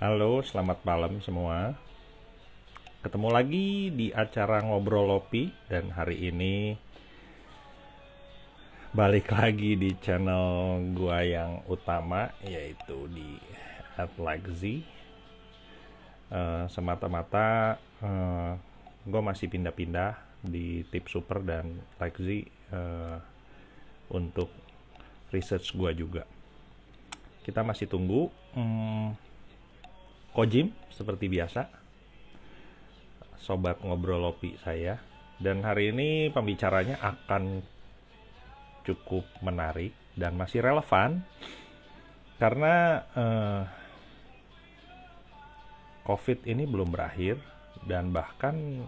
Halo, selamat malam semua. Ketemu lagi di acara Ngobrol Lopi dan hari ini balik lagi di channel gua yang utama yaitu di @lagzi. Semata-mata gua masih pindah-pindah di Tip Super dan Lagzi untuk research gua juga. Kita masih tunggu Kojim seperti biasa, sobat ngobrol lopi saya. Dan hari ini pembicaranya akan cukup menarik dan masih relevan karena COVID ini belum berakhir dan bahkan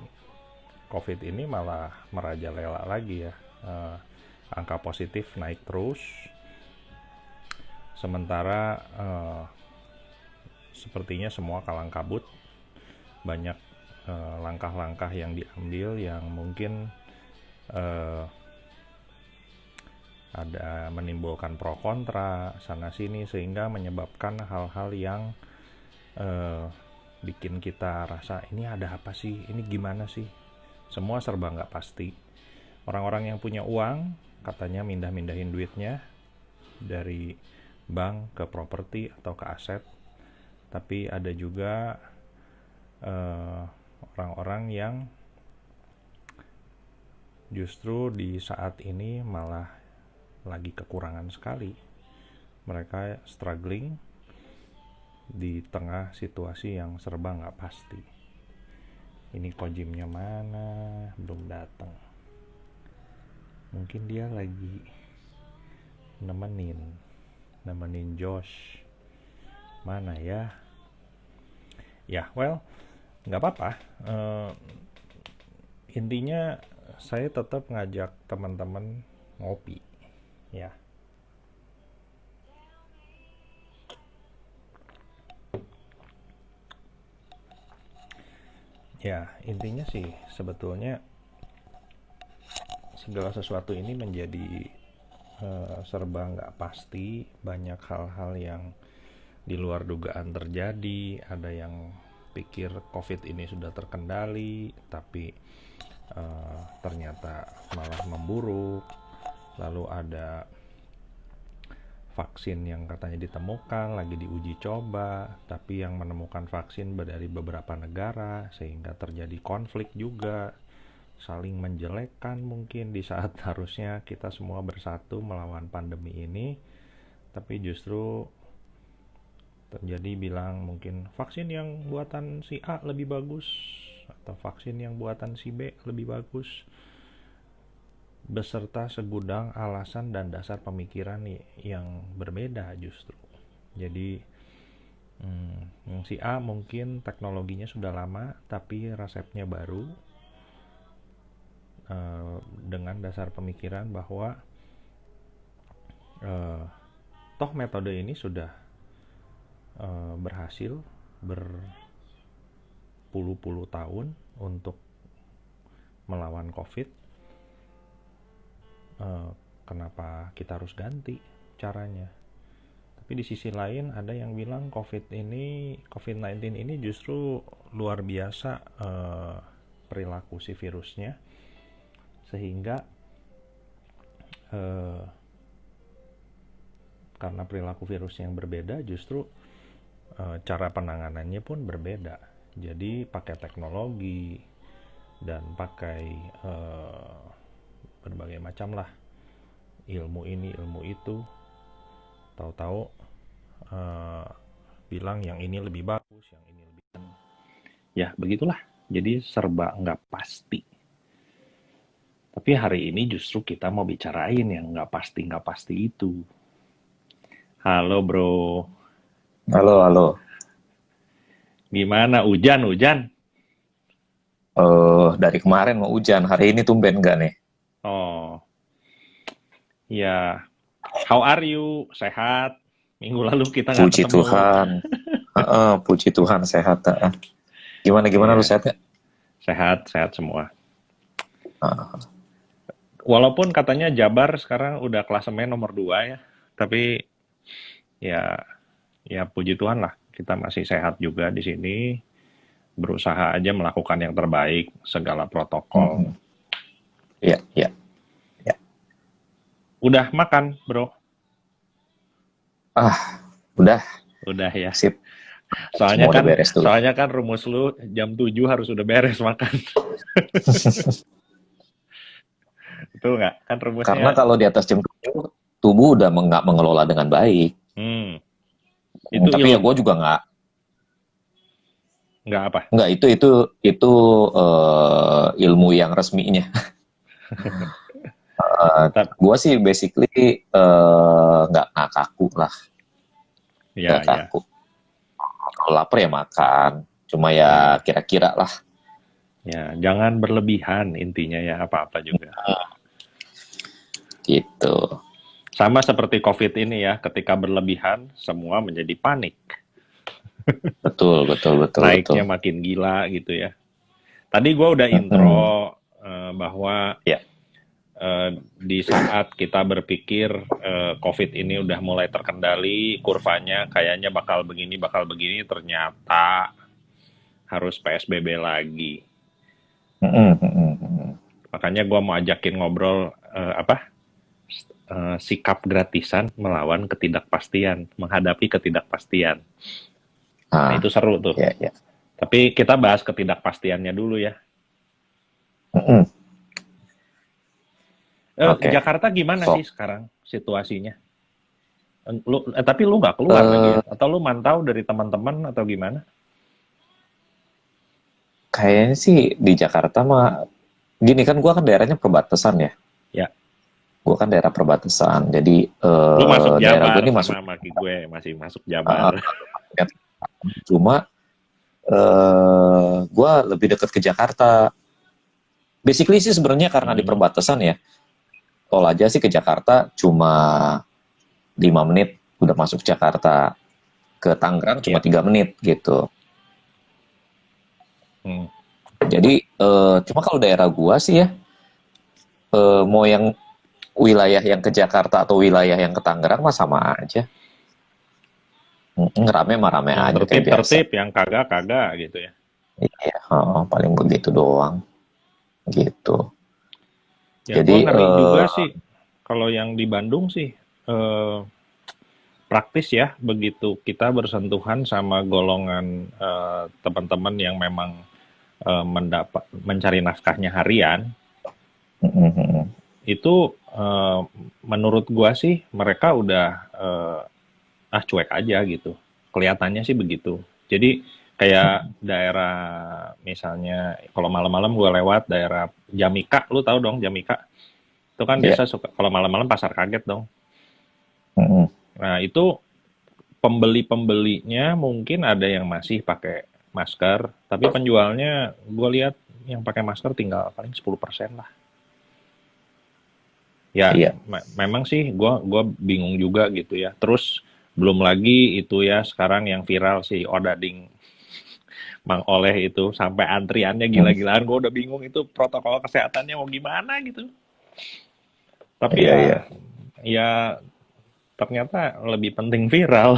COVID ini malah merajalela lagi ya. Angka positif naik terus, sementara sepertinya semua kalang kabut. Banyak langkah-langkah yang diambil yang mungkin ada menimbulkan pro kontra sana sini sehingga menyebabkan hal-hal yang bikin kita rasa ini ada apa sih, ini gimana sih, semua serba nggak pasti. Orang-orang yang punya uang katanya mindah-mindahin duitnya dari bank ke properti atau ke aset, tapi ada juga orang-orang yang justru di saat ini malah lagi kekurangan sekali. Mereka struggling di tengah situasi yang serba nggak pasti. Ini Kojimnya mana? Belum datang. Mungkin dia lagi nemenin Josh. Mana ya? Ya, well, nggak apa-apa. Intinya saya tetap ngajak teman-teman ngopi, ya. Ya, intinya sih sebetulnya segala sesuatu ini menjadi serba nggak pasti. Banyak hal-hal yang di luar dugaan terjadi. Ada yang pikir COVID ini sudah terkendali, tapi ternyata malah memburuk. Lalu ada vaksin yang katanya ditemukan, lagi diuji coba, tapi yang menemukan vaksin dari beberapa negara, sehingga terjadi konflik juga, saling menjelekkan mungkin di saat harusnya kita semua bersatu melawan pandemi ini. Tapi justru terjadi bilang mungkin vaksin yang buatan si A lebih bagus atau vaksin yang buatan si B lebih bagus, beserta segudang alasan dan dasar pemikiran yang berbeda justru. Jadi si A mungkin teknologinya sudah lama tapi resepnya baru, dengan dasar pemikiran bahwa toh metode ini sudah berhasil berpuluh-puluh tahun untuk melawan COVID. Kenapa kita harus ganti caranya? Tapi di sisi lain ada yang bilang COVID-19 ini justru luar biasa perilaku si virusnya, sehingga karena perilaku virus yang berbeda justru cara penanganannya pun berbeda. Jadi pakai teknologi dan pakai berbagai macam lah ilmu ini ilmu itu, tahu-tahu bilang yang ini lebih bagus, yang ini lebih, ya begitulah. Jadi serba nggak pasti. Tapi hari ini justru kita mau bicarain yang nggak pasti itu. Halo bro. Halo, halo. Gimana, hujan? Dari kemarin mau hujan, hari ini tumben nggak nih? Oh ya, how are you? Sehat? Minggu lalu kita nggak Puji ketemu. Tuhan. Puji Tuhan sehat. Gimana lu Iya, sehat nggak? sehat semua. Ah, Walaupun katanya Jabar sekarang udah klasemen nomor 2 ya, tapi ya puji Tuhan lah, kita masih sehat juga di sini, berusaha aja melakukan yang terbaik, segala protokol. Mm-mm. Iya, iya, iya. Udah makan, bro? Udah, Udah ya. sip. Soalnya Semua udah kan, beres dulu. soalnya kan rumus lu jam 7 harus udah beres makan. Betul nggak? Kan Karena rumusnya. kalau di atas jam 7, tubuh udah nggak mengelola dengan baik. Hmm, itu Tapi ya gue juga nggak apa? nggak itu ilmu yang resminya. Tapi, Gue sih basically nggak kaku lah, nggak ya, ya, kaku. Kalau lapar ya makan. Cuma ya, ya kira-kira lah ya. Jangan berlebihan intinya ya apa-apa juga. gitu. Sama seperti COVID ini ya, ketika berlebihan semua menjadi panik. Betul, betul, betul, betul. Naiknya makin gila gitu ya. Tadi gue udah Mm-mm. intro bahwa Ya, di saat kita berpikir COVID ini udah mulai terkendali, kurvanya kayaknya bakal begini, ternyata harus PSBB lagi. mm-mm, mm-mm, mm-mm. Makanya gue mau ajakin ngobrol sikap gratisan melawan ketidakpastian, menghadapi ketidakpastian. Nah, Ah, itu seru tuh. ya, ya. Tapi kita bahas ketidakpastiannya dulu ya. Mm-mm. Oke. Jakarta gimana So, sih sekarang situasinya? Tapi lu nggak keluar lagi ya? Atau lu mantau dari teman-teman atau gimana? kayaknya sih di Jakarta mah gini kan, gua kan daerahnya perbatasan ya. Ya, Gua kan daerah perbatasan. Jadi lu masuk daerah gue Jabar ini masuk, sama maki gue masih masuk uh, Jabar. cuma gue lebih dekat ke Jakarta. Basically sih sebenarnya karena di Hmm, perbatasan ya. Tol aja sih ke Jakarta cuma 5 menit udah masuk Jakarta. Ke Tangerang cuma ya. 3 menit gitu. Hmm. Jadi cuma kalau daerah gua sih ya, mau yang wilayah yang ke Jakarta atau wilayah yang ke Tangerang mah sama aja. Rame mah rame Yang aja kayak biasa. tertib-tertib, yang kagak-kagak gitu ya. Iya, paling begitu doang gitu. Ya, gue Jadi ngeri juga sih. Kalau yang di Bandung sih, eh, praktis ya, begitu kita bersentuhan sama golongan teman-teman yang memang mencari nafkahnya harian, itu menurut gua sih mereka udah cuek aja gitu. Kelihatannya sih begitu. Jadi kayak daerah misalnya kalau malam-malam gua lewat daerah Jamika, lu tahu dong Jamika? Itu kan ya, biasa suka kalau malam-malam pasar kaget dong. mm-mm. Nah, itu pembeli-pembelinya mungkin ada yang masih pakai masker, tapi penjualnya gue lihat yang pakai masker tinggal paling 10% lah. Ya, Iya. memang sih gua bingung juga gitu ya. Terus belum lagi itu ya sekarang yang viral si Odading Mang Oleh itu sampai antriannya Mm. gila-gilaan. Gue udah bingung itu protokol kesehatannya mau gimana gitu. Tapi Iya, iya. ya ternyata lebih penting viral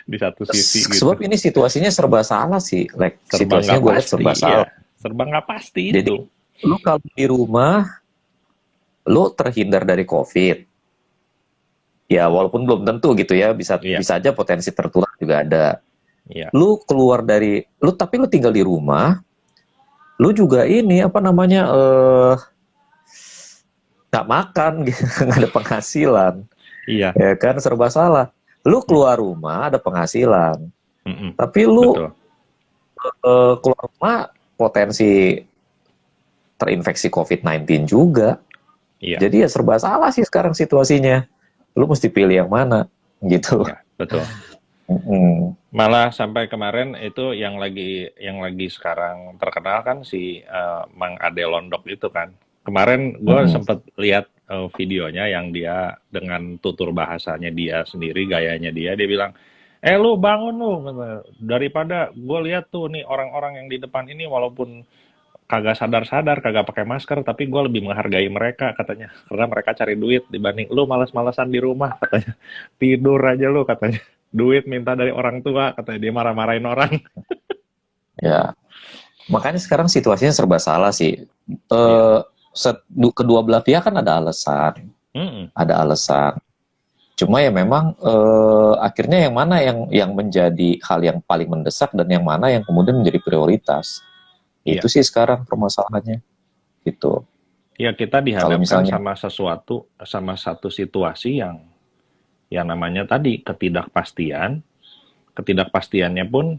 di satu sisi gitu. Sebab ini situasinya serba salah sih, like Serba situasinya nggak gue lihat pasti, serba ya. salah. Serba nggak pasti Jadi itu. lu kalau di rumah lu terhindar dari COVID, ya walaupun belum tentu gitu ya, bisa Iya, bisa aja potensi tertular juga ada. iya, Lu keluar dari lu tapi lu tinggal di rumah, lu juga ini apa namanya nggak makan gitu, nggak ada penghasilan, iya, ya kan serba salah. Lu keluar rumah ada penghasilan, mm-mm, tapi lu betul. keluar rumah potensi terinfeksi COVID-19 juga. Iya, Jadi ya serba salah sih sekarang situasinya. Lu mesti pilih yang mana gitu. iya, betul. Mm-mm. Malah sampai kemarin itu yang lagi sekarang terkenal kan si Mang Ade Londok itu kan. Kemarin gue Mm-mm. sempet lihat videonya yang dia dengan tutur bahasanya dia sendiri, gayanya dia bilang, lu bangun lu, daripada gue lihat tuh nih orang-orang yang di depan ini walaupun kagak sadar-sadar, kagak pakai masker, tapi gue lebih menghargai mereka katanya, karena mereka cari duit dibanding lu malas-malasan di rumah katanya, tidur aja lu katanya. duit minta dari orang tua, katanya dia marah-marahin orang. Ya, makanya sekarang situasinya serba salah sih. Iya. Eh, kedua belah pihak kan Mm-mm. ada alasan. Cuma ya memang akhirnya yang mana yang menjadi hal yang paling mendesak dan yang mana yang kemudian menjadi prioritas. Iya. Itu sih sekarang permasalahannya. Gitu. Ya, kita Kalau dihadapkan misalnya, sama satu situasi yang namanya tadi ketidakpastian. Ketidakpastiannya pun,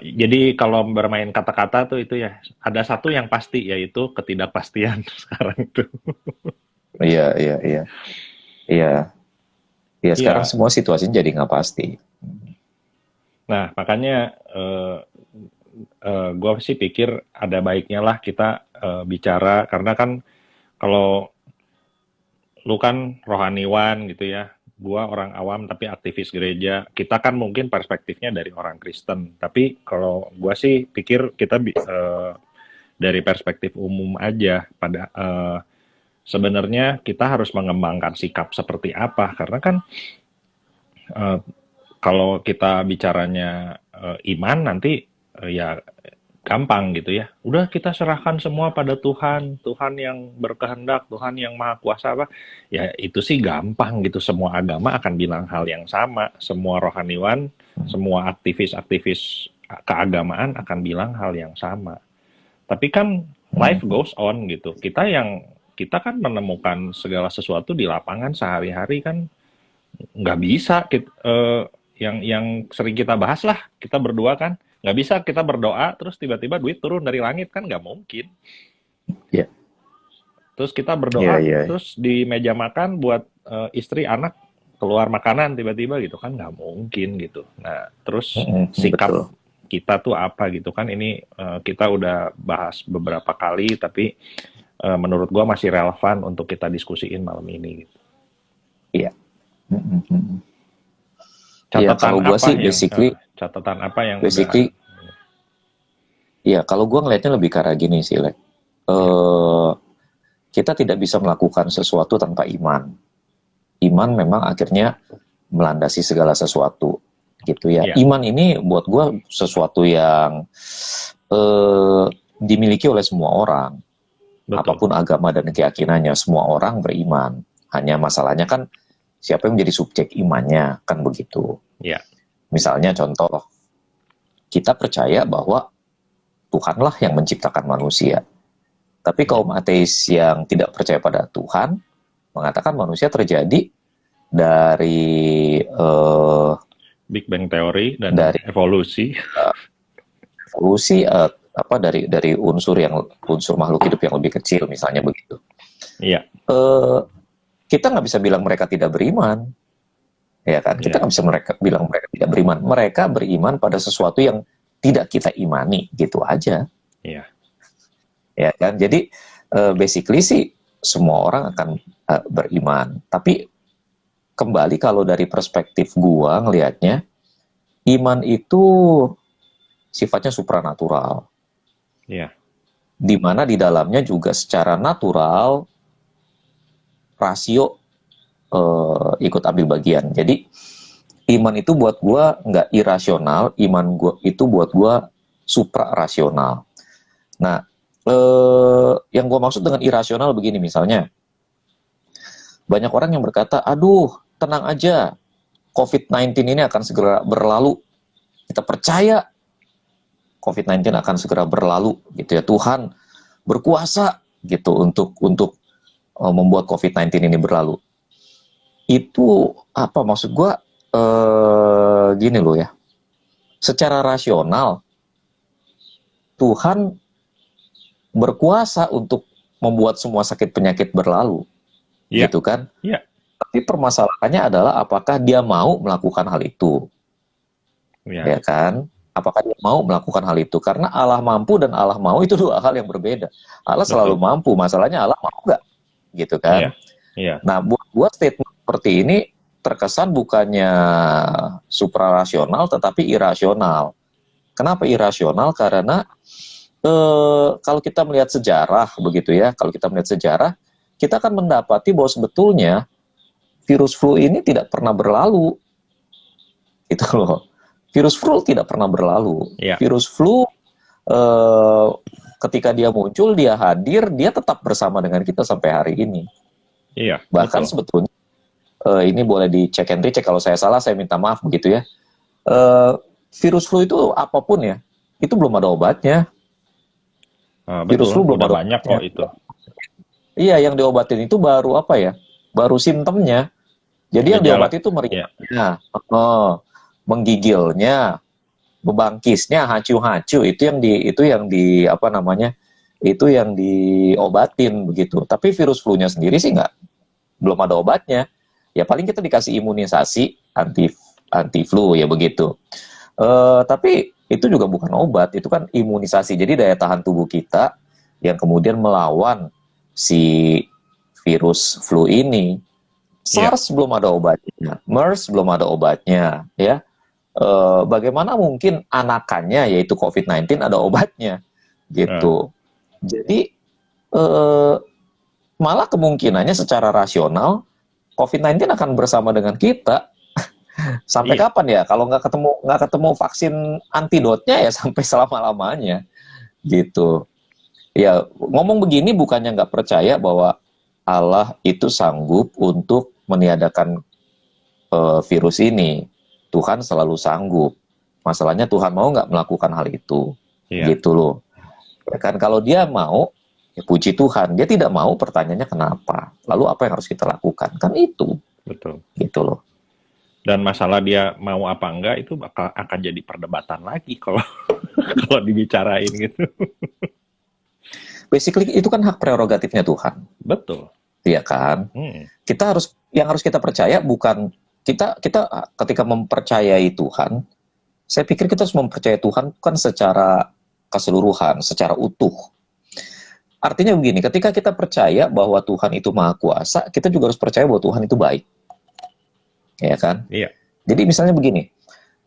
jadi kalau bermain kata-kata tuh itu ya, ada satu yang pasti yaitu ketidakpastian sekarang tuh. iya, iya, iya, iya, iya sekarang Iya. semua situasinya jadi nggak pasti. Nah, makanya gue sih pikir ada baiknya lah kita bicara, karena kan kalau lu kan rohaniwan gitu ya, gua orang awam tapi aktivis gereja, kita kan mungkin perspektifnya dari orang Kristen, tapi kalau gua sih pikir kita dari perspektif umum aja, pada sebenarnya kita harus mengembangkan sikap seperti apa, karena kan eh, kalau kita bicaranya iman nanti ya gampang gitu ya. Udah kita serahkan semua pada Tuhan, Tuhan yang berkehendak, Tuhan yang maha kuasa apa. Ya itu sih gampang gitu. Semua agama akan bilang hal yang sama. Semua rohaniwan, semua aktivis-aktivis keagamaan akan bilang hal yang sama. Tapi kan life Hmm, goes on gitu. Kita kan menemukan segala sesuatu di lapangan sehari-hari kan nggak bisa yang sering kita bahas lah, kita berdua kan nggak bisa kita berdoa terus tiba-tiba duit turun dari langit, kan nggak mungkin. iya, Terus kita iya, berdoa iya, terus di meja makan buat istri anak keluar makanan tiba-tiba gitu, kan nggak mungkin gitu. Nah terus sikap betul. kita tuh apa gitu kan, ini kita udah bahas beberapa kali tapi menurut gua masih relevan untuk kita diskusiin malam ini gitu. Iya. Mm, mm, mm. Iya, Catatan kalau gue apa sih yang basically, catatan apa yang udah. basically, iya, kalau gue ngelihatnya lebih ke arah gini sih, Lek. Ya. Eh, kita tidak bisa melakukan sesuatu tanpa iman. Iman memang akhirnya melandasi segala sesuatu, gitu ya. Iya, Iman ini buat gue sesuatu yang eh, dimiliki oleh semua orang, betul. apapun agama dan keyakinannya, semua orang beriman. Hanya masalahnya kan siapa yang menjadi subjek imannya, kan begitu. Ya, Misalnya contoh, kita percaya bahwa Tuhanlah yang menciptakan manusia. Tapi ya. kaum ateis yang tidak percaya pada Tuhan mengatakan manusia terjadi dari Big Bang Theory dan dari evolusi. evolusi, apa dari unsur makhluk hidup yang lebih kecil misalnya begitu. Iya, Eh, kita nggak bisa bilang mereka tidak beriman, ya kan? Kita iya, nggak bisa bilang mereka tidak beriman. Mereka beriman pada sesuatu yang tidak kita imani, gitu aja, iya, ya kan? Jadi basically sih semua orang akan beriman. Tapi kembali kalau dari perspektif gua ngelihatnya, iman itu sifatnya supranatural, iya, di mana di dalamnya juga secara natural rasio ikut ambil bagian. Jadi iman itu buat gua nggak irasional, iman gua itu buat gua supra-rasional. Nah, yang gua maksud dengan irasional begini misalnya, banyak orang yang berkata, aduh tenang aja, COVID-19 ini akan segera berlalu. Kita percaya COVID-19 akan segera berlalu, gitu ya. Tuhan berkuasa gitu untuk membuat COVID-19 ini berlalu. Itu apa maksud gua? Gini loh ya. Secara rasional Tuhan berkuasa untuk membuat semua sakit penyakit berlalu, iya, gitu kan? iya, Tapi permasalahannya adalah apakah dia mau melakukan hal itu, iya, ya kan? Apakah dia mau melakukan hal itu? Karena Allah mampu dan Allah mau itu dua hal yang berbeda. Allah selalu betul. mampu, masalahnya Allah mau nggak, gitu Iya, kan? iya, Nah, buat statement seperti ini terkesan bukannya suprarasional tetapi irasional. Kenapa irasional? Karena kalau kita melihat sejarah begitu ya, kalau kita melihat sejarah, kita akan mendapati bahwa sebetulnya virus flu ini tidak pernah berlalu, Itu loh. Virus flu tidak pernah berlalu. Iya, Virus flu eh, ketika dia muncul, dia hadir, dia tetap bersama dengan kita sampai hari ini. iya, Bahkan betul. sebetulnya ini boleh dicek and recheck, kalau saya salah saya minta maaf begitu ya. Eh, Virus flu itu apapun ya, itu belum ada obatnya. Virus Betul, flu belum udah ada banyak obatnya. kok itu. Iya, yang diobatin itu baru apa ya? Baru simptomnya. Jadi yang Gejala. diobati itu Iya, meriangnya, menggigilnya, bebangkisnya, hacu-hacu, itu yang di apa namanya? Itu yang diobatin begitu. Tapi virus flu-nya sendiri sih nggak, belum ada obatnya. Ya paling kita dikasih imunisasi anti flu ya begitu. Tapi itu juga bukan obat, itu kan imunisasi. Jadi daya tahan tubuh kita yang kemudian melawan si virus flu ini. iya, SARS belum ada obatnya, MERS belum ada obatnya, ya. Bagaimana mungkin anakannya yaitu COVID-19 ada obatnya, eh, gitu. Jadi eh, malah kemungkinannya secara rasional COVID-19 akan bersama dengan kita sampai iya, kapan ya? Kalau nggak ketemu vaksin antidotnya ya sampai selama-lamanya, gitu. Ya ngomong begini bukannya nggak percaya bahwa Allah itu sanggup untuk meniadakan virus ini. Tuhan selalu sanggup. Masalahnya Tuhan mau nggak melakukan hal itu, iya, gitu loh. Ya kan kalau dia mau, ya puji Tuhan. Dia tidak mau, pertanyaannya kenapa? Lalu apa yang harus kita lakukan? Kan itu, betul. gitu loh. Dan masalah dia mau apa enggak itu akan jadi perdebatan lagi kalau kalau dibicarain gitu. Basically itu kan hak prerogatifnya Tuhan, Betul. ya kan? Hmm, Yang harus kita percaya bukan kita ketika mempercayai Tuhan. Saya pikir kita harus mempercayai Tuhan kan secara keseluruhan, secara utuh. Artinya begini, ketika kita percaya bahwa Tuhan itu maha kuasa, kita juga harus percaya bahwa Tuhan itu baik. Ya kan? iya, Jadi misalnya begini,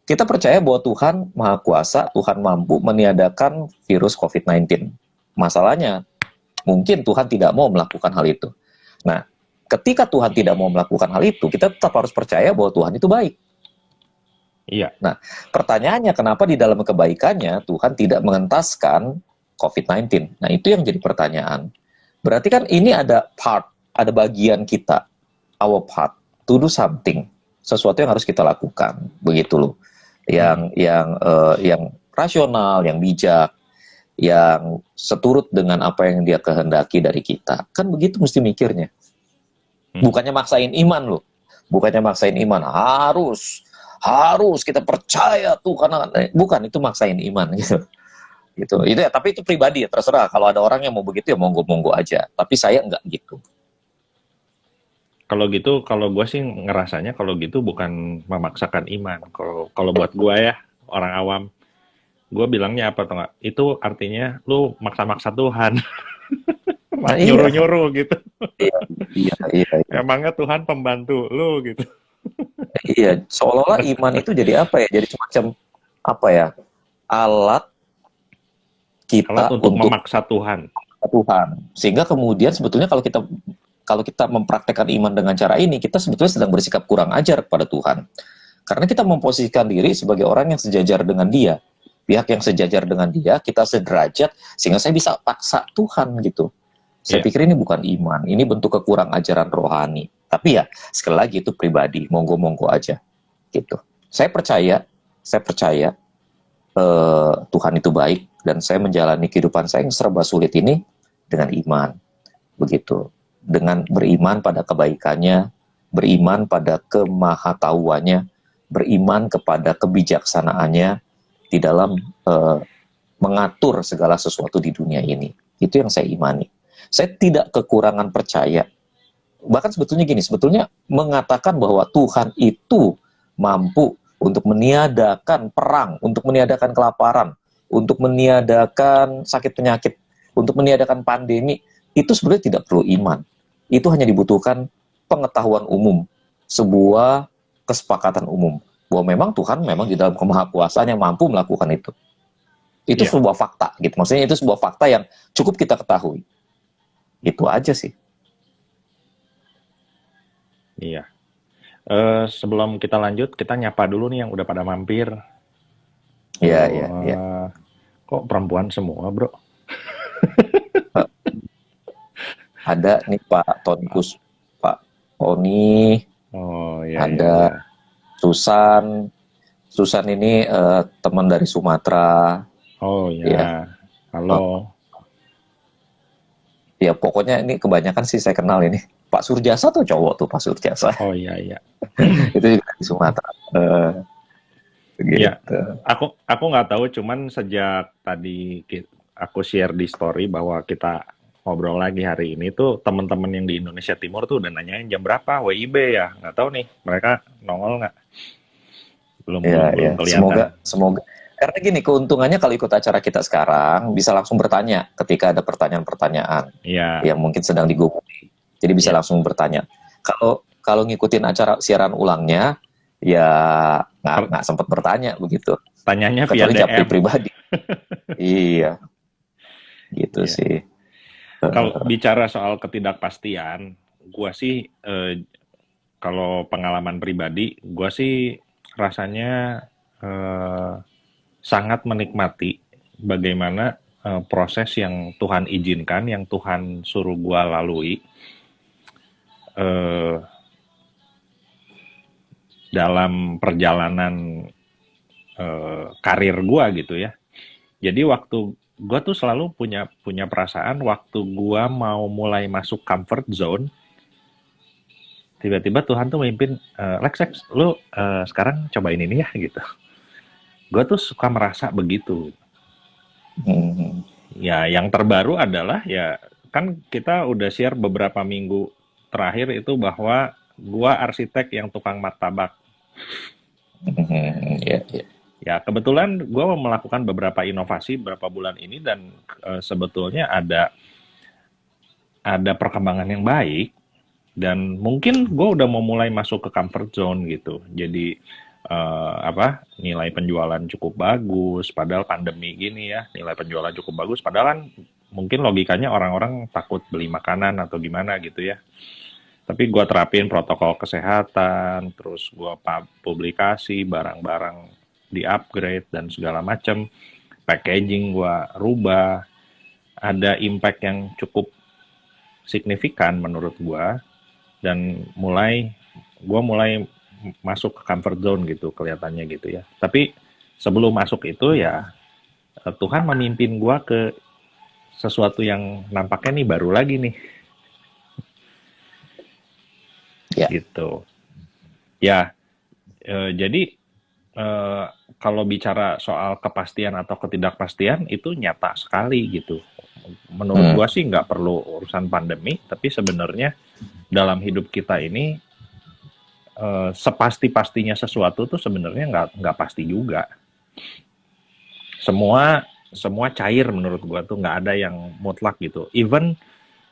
kita percaya bahwa Tuhan maha kuasa, Tuhan mampu meniadakan virus COVID-19. Masalahnya, mungkin Tuhan tidak mau melakukan hal itu. Nah, ketika Tuhan tidak mau melakukan hal itu, kita tetap harus percaya bahwa Tuhan itu baik. iya, Nah, pertanyaannya kenapa di dalam kebaikannya Tuhan tidak mengentaskan COVID-19? Nah, itu yang jadi pertanyaan. Berarti kan ini ada bagian kita, our part, to do something, sesuatu yang harus kita lakukan, begitu loh. hmm, Yang rasional, yang bijak, yang seturut dengan apa yang dia kehendaki dari kita. Kan begitu mesti mikirnya. hmm. Bukannya maksain iman loh. Bukannya maksain iman. Harus kita percaya tuh karena bukan itu maksain iman gitu. Gitu. Itu ya, tapi itu pribadi ya, terserah. Kalau ada orang yang mau begitu ya monggo-monggo aja. Tapi saya enggak gitu. Kalau gitu, kalau gue sih ngerasanya kalau gitu bukan memaksakan iman. Kalau buat gue ya orang awam, gue bilangnya apa tuh nggak? Itu artinya lu maksa-maksa Tuhan, Nah, iya, nyuruh-nyuruh gitu. iya, iya, iya, iya. Emangnya Tuhan pembantu lu gitu. Iya. Seolah-olah iman itu jadi apa ya? Jadi semacam apa ya? Alat Alat kita untuk untuk memaksa Tuhan. Tuhan. Sehingga kemudian sebetulnya kalau kita mempraktekkan iman dengan cara ini, kita sebetulnya sedang bersikap kurang ajar kepada Tuhan. Karena kita memposisikan diri sebagai orang yang sejajar dengan dia. Pihak yang sejajar dengan dia, kita sederajat, sehingga saya bisa paksa Tuhan gitu. Saya Iya, pikir ini bukan iman, ini bentuk kekurang ajaran rohani. Tapi ya, sekali lagi itu pribadi, monggo-monggo aja. Gitu. Saya percaya Tuhan itu baik, dan saya menjalani kehidupan saya yang serba sulit ini dengan iman. Begitu. Dengan beriman pada kebaikannya, beriman pada kemahatauannya, beriman kepada kebijaksanaannya di dalam mengatur segala sesuatu di dunia ini. Itu yang saya imani. Saya tidak kekurangan percaya. Bahkan sebetulnya gini, sebetulnya mengatakan bahwa Tuhan itu mampu untuk meniadakan perang, untuk meniadakan kelaparan, untuk meniadakan sakit penyakit, untuk meniadakan pandemi, itu sebenarnya tidak perlu iman. Itu hanya dibutuhkan pengetahuan umum, sebuah kesepakatan umum bahwa memang Tuhan memang di dalam kemahakuasaannya mampu melakukan itu. Itu iya, sebuah fakta gitu. Maksudnya itu sebuah fakta yang cukup kita ketahui. Itu aja sih. iya. Sebelum kita lanjut, kita nyapa dulu nih yang udah pada mampir. Iya, Tuh, iya, iya. kok perempuan semua, bro? Eh, Ada nih Pak Tony, Oh, iya, iya, ada iya. Susan. Susan ini teman dari Sumatera, Oh, ya. ya. Eh, Halo. Ya pokoknya ini kebanyakan sih saya kenal ini. Pak Surjasa tuh cowok tuh Pak Surjasa. Oh, iya, iya. Itu juga dari Sumatera. Iya, Gitu. aku nggak tahu, cuman sejak tadi aku share di story bahwa kita ngobrol lagi hari ini tuh teman-teman yang di Indonesia Timur tuh udah nanyain jam berapa WIB ya. Nggak tahu nih, mereka nongol nggak? Belum, belum, Ya, belum ya. kelihatan. Semoga. Karena gini, keuntungannya kalau ikut acara kita sekarang bisa langsung bertanya ketika ada pertanyaan-pertanyaan Iya, yang mungkin sedang digumuli. Jadi bisa iya. langsung bertanya. Kalau kalau ngikutin acara siaran ulangnya, ya nggak sempat bertanya begitu. Pertanyaannya via Kecuali japri DM. pribadi. Iya, gitu Iya. sih. Kalau bicara soal ketidakpastian, gua sih kalau pengalaman pribadi, gua sih rasanya eh, sangat menikmati bagaimana proses yang Tuhan izinkan, yang Tuhan suruh gua lalui eh, dalam perjalanan karir gua gitu ya. Jadi waktu gua tuh selalu punya punya perasaan waktu gua mau mulai masuk comfort zone, tiba-tiba Tuhan tuh memimpin, Lex, Lex, lu sekarang cobain ini ya gitu. Gue tuh suka merasa begitu. Hmm, Ya, yang terbaru adalah ya kan kita udah share beberapa minggu terakhir itu bahwa gua arsitek yang tukang martabak. ya, ya. Ya, kebetulan gua mau melakukan beberapa inovasi beberapa bulan ini dan sebetulnya ada perkembangan yang baik dan mungkin gua udah mau mulai masuk ke comfort zone gitu. Jadi apa nilai penjualan cukup bagus, padahal pandemi gini ya nilai penjualan cukup bagus, padahal kan mungkin logikanya orang-orang takut beli makanan atau gimana gitu ya. Tapi gue terapin protokol kesehatan, terus gue publikasi barang-barang di upgrade dan segala macam, packaging gue rubah, ada impact yang cukup signifikan menurut gue dan gue mulai masuk ke comfort zone gitu kelihatannya gitu ya. Tapi sebelum masuk itu ya Tuhan memimpin gue ke sesuatu yang nampaknya nih baru lagi nih Ya. gitu. Ya, jadi eh, kalau bicara soal kepastian atau ketidakpastian itu nyata sekali gitu. Menurut Hmm, gua sih nggak perlu urusan pandemi, tapi sebenarnya dalam hidup kita ini sepasti-pastinya sesuatu tuh sebenarnya nggak pasti juga. Semua semua cair menurut gua tuh nggak ada yang mutlak gitu. Even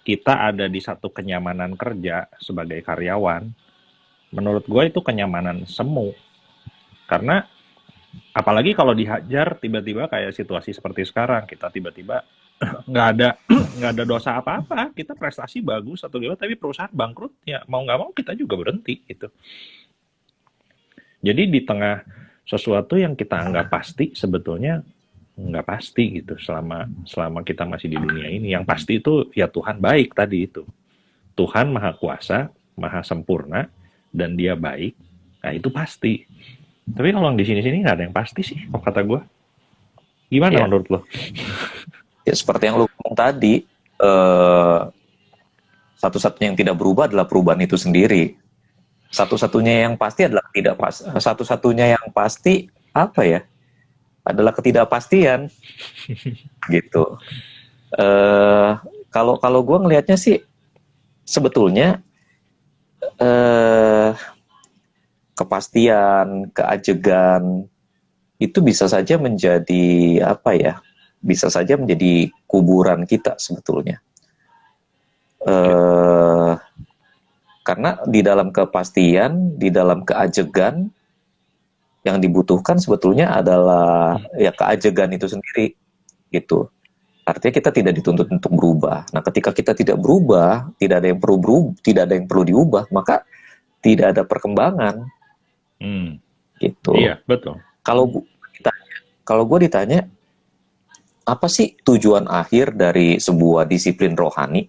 kita ada di satu kenyamanan kerja sebagai karyawan, menurut gua itu kenyamanan semu. Karena apalagi kalau dihajar tiba-tiba kayak situasi seperti sekarang, kita tiba-tiba nggak ada nggak ada dosa apa-apa, kita prestasi bagus atau gimana, tapi perusahaan bangkrut ya mau nggak mau kita juga berhenti gitu. Jadi di tengah sesuatu yang kita anggap pasti sebetulnya nggak pasti gitu selama selama kita masih di dunia ini. Yang pasti itu ya Tuhan baik tadi itu. Tuhan maha kuasa, maha sempurna, dan dia baik. Nah itu pasti. Tapi kalau di sini-sini nggak ada yang pasti sih, kalau kata gue. Gimana ya. menurut lo? Ya seperti yang lu ngomong tadi, eh, satu-satunya yang tidak berubah adalah perubahan itu sendiri. Satu-satunya yang pasti adalah tidak pas. Satu-satunya yang pasti apa ya? Adalah ketidakpastian gitu. Eh kalau kalau gue ngelihatnya sih sebetulnya eh kepastian, keajegan itu bisa saja menjadi apa ya? Bisa saja menjadi kuburan kita sebetulnya. Oke. Eh karena di dalam kepastian, di dalam keajegan yang dibutuhkan sebetulnya adalah ya keajegan itu sendiri gitu. Artinya kita tidak dituntut untuk berubah. Nah, ketika kita tidak berubah, tidak ada yang perlu diubah, maka tidak ada perkembangan Hmm. gitu. Iya, betul. Kalau gue ditanya, apa sih tujuan akhir dari sebuah disiplin rohani?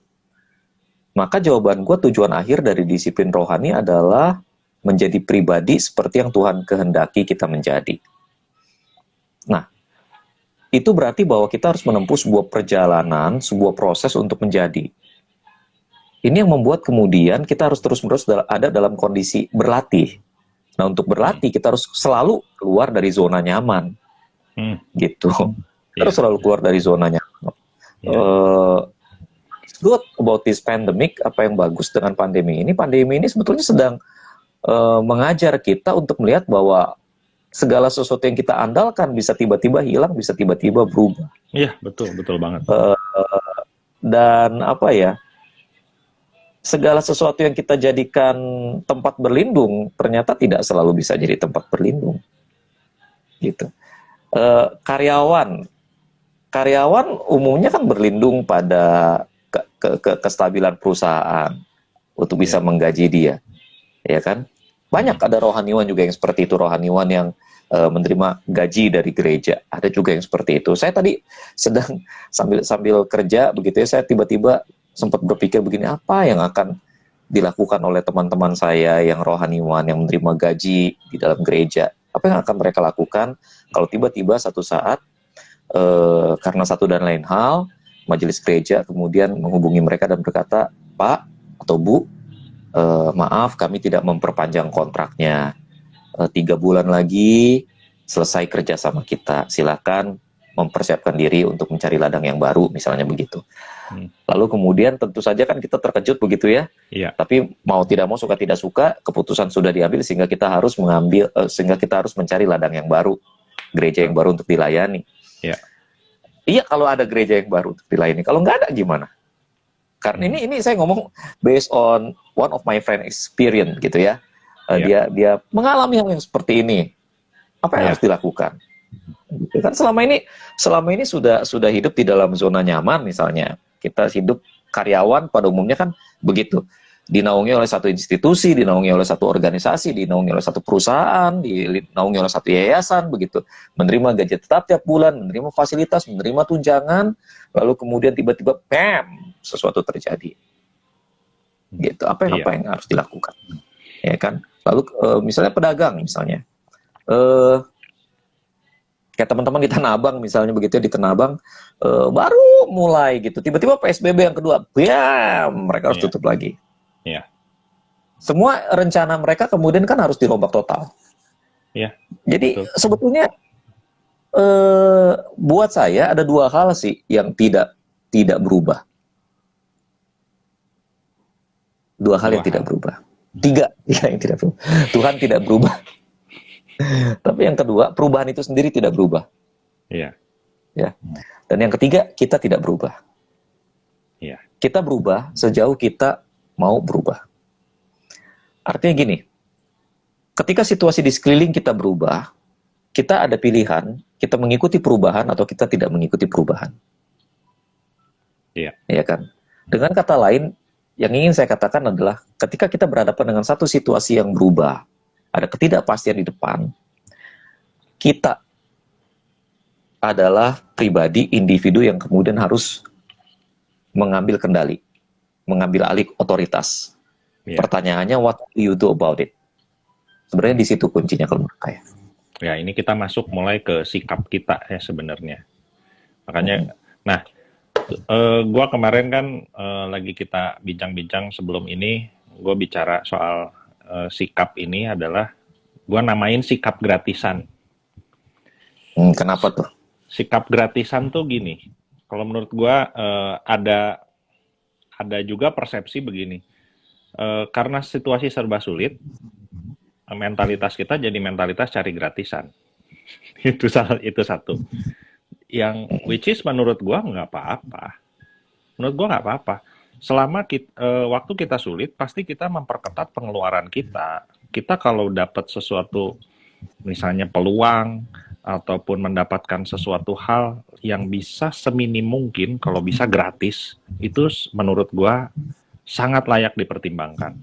Maka jawaban gue, tujuan akhir dari disiplin rohani adalah menjadi pribadi seperti yang Tuhan kehendaki kita menjadi. Nah, itu berarti bahwa kita harus menempuh sebuah perjalanan, sebuah proses untuk menjadi. Ini yang membuat kemudian kita harus terus-menerus ada dalam kondisi berlatih. Nah, untuk berlatih kita harus selalu keluar dari zona nyaman, gitu. Kita harus selalu keluar dari zona nyaman. It's good about this pandemic. Apa yang bagus dengan pandemi ini? Pandemi ini sebetulnya sedang mengajar kita untuk melihat bahwa segala sesuatu yang kita andalkan bisa tiba-tiba hilang, bisa tiba-tiba berubah. Iya, betul banget. Dan apa ya? Segala sesuatu yang kita jadikan tempat berlindung ternyata tidak selalu bisa jadi tempat berlindung, gitu. Karyawan umumnya kan berlindung pada kestabilan perusahaan untuk bisa menggaji dia, ya kan? Banyak ada rohaniwan juga yang seperti itu, rohaniwan yang menerima gaji dari gereja. Ada juga yang seperti itu. Saya tadi sedang sambil kerja begitu ya, saya tiba-tiba sempat berpikir begini, apa yang akan dilakukan oleh teman-teman saya yang rohaniwan, yang menerima gaji di dalam gereja. Apa yang akan mereka lakukan kalau tiba-tiba satu saat, karena satu dan lain hal, majelis gereja kemudian menghubungi mereka dan berkata, Pak atau Bu, maaf kami tidak memperpanjang kontraknya. 3 bulan lagi selesai kerja sama kita. Silakan mempersiapkan diri untuk mencari ladang yang baru, misalnya begitu. Lalu kemudian tentu saja kan kita terkejut begitu ya. Iya. Tapi mau tidak mau, suka tidak suka, keputusan sudah diambil sehingga kita harus mencari ladang yang baru, gereja yang baru untuk dilayani. Iya. Iya, kalau ada gereja yang baru untuk dilayani. Kalau nggak ada gimana? Karena ini saya ngomong based on one of my friend experience gitu ya. Dia mengalami hal yang seperti ini. Apa yang harus dilakukan? Gitu kan selama ini sudah hidup di dalam zona nyaman misalnya. Kita hidup karyawan pada umumnya kan begitu. Dinaungi oleh satu institusi, dinaungi oleh satu organisasi, dinaungi oleh satu perusahaan, dinaungi oleh satu yayasan begitu. Menerima gaji tetap tiap bulan, menerima fasilitas, menerima tunjangan, lalu kemudian tiba-tiba bam, sesuatu terjadi. Gitu. Apa yang harus dilakukan? Ya kan? Lalu misalnya pedagang misalnya. Kayak teman-teman di Tanah Abang misalnya begitu ya, di Tanah Abang baru mulai gitu, tiba-tiba PSBB yang kedua, bam, mereka harus tutup lagi. Iya. Semua rencana mereka kemudian kan harus dirombak total. Iya. Jadi sebetulnya buat saya ada 2 hal sih yang tidak berubah. 2 hal yang tidak berubah. 3 yang tidak berubah. Tuhan tidak berubah. Tapi yang kedua, perubahan itu sendiri tidak berubah. Iya. Ya. Dan yang ketiga, kita tidak berubah. Iya. Kita berubah sejauh kita mau berubah. Artinya gini, ketika situasi di sekeliling kita berubah, kita ada pilihan, kita mengikuti perubahan atau kita tidak mengikuti perubahan. Iya. Ya kan? Dengan kata lain, yang ingin saya katakan adalah ketika kita berhadapan dengan satu situasi yang berubah, ada ketidakpastian di depan, kita adalah pribadi, individu yang kemudian harus mengambil kendali, mengambil alih otoritas. Pertanyaannya, what do you do about it? Sebenarnya di situ kuncinya kalau menurut saya. Ya, ini kita masuk mulai ke sikap kita ya sebenarnya. Makanya, nah, gue kemarin kan lagi kita bincang-bincang sebelum ini, gue bicara soal sikap ini adalah gue namain sikap gratisan. Kenapa tuh? Sikap gratisan tuh gini, kalau menurut gue ada juga persepsi begini, karena situasi serba sulit, mentalitas kita jadi mentalitas cari gratisan. itu satu. Yang which is menurut gue nggak apa-apa. Menurut gue nggak apa-apa. Selama waktu kita sulit, pasti kita memperketat pengeluaran kita. Kita kalau dapat sesuatu, misalnya peluang, ataupun mendapatkan sesuatu hal yang bisa seminim mungkin, kalau bisa gratis, itu menurut gua sangat layak dipertimbangkan.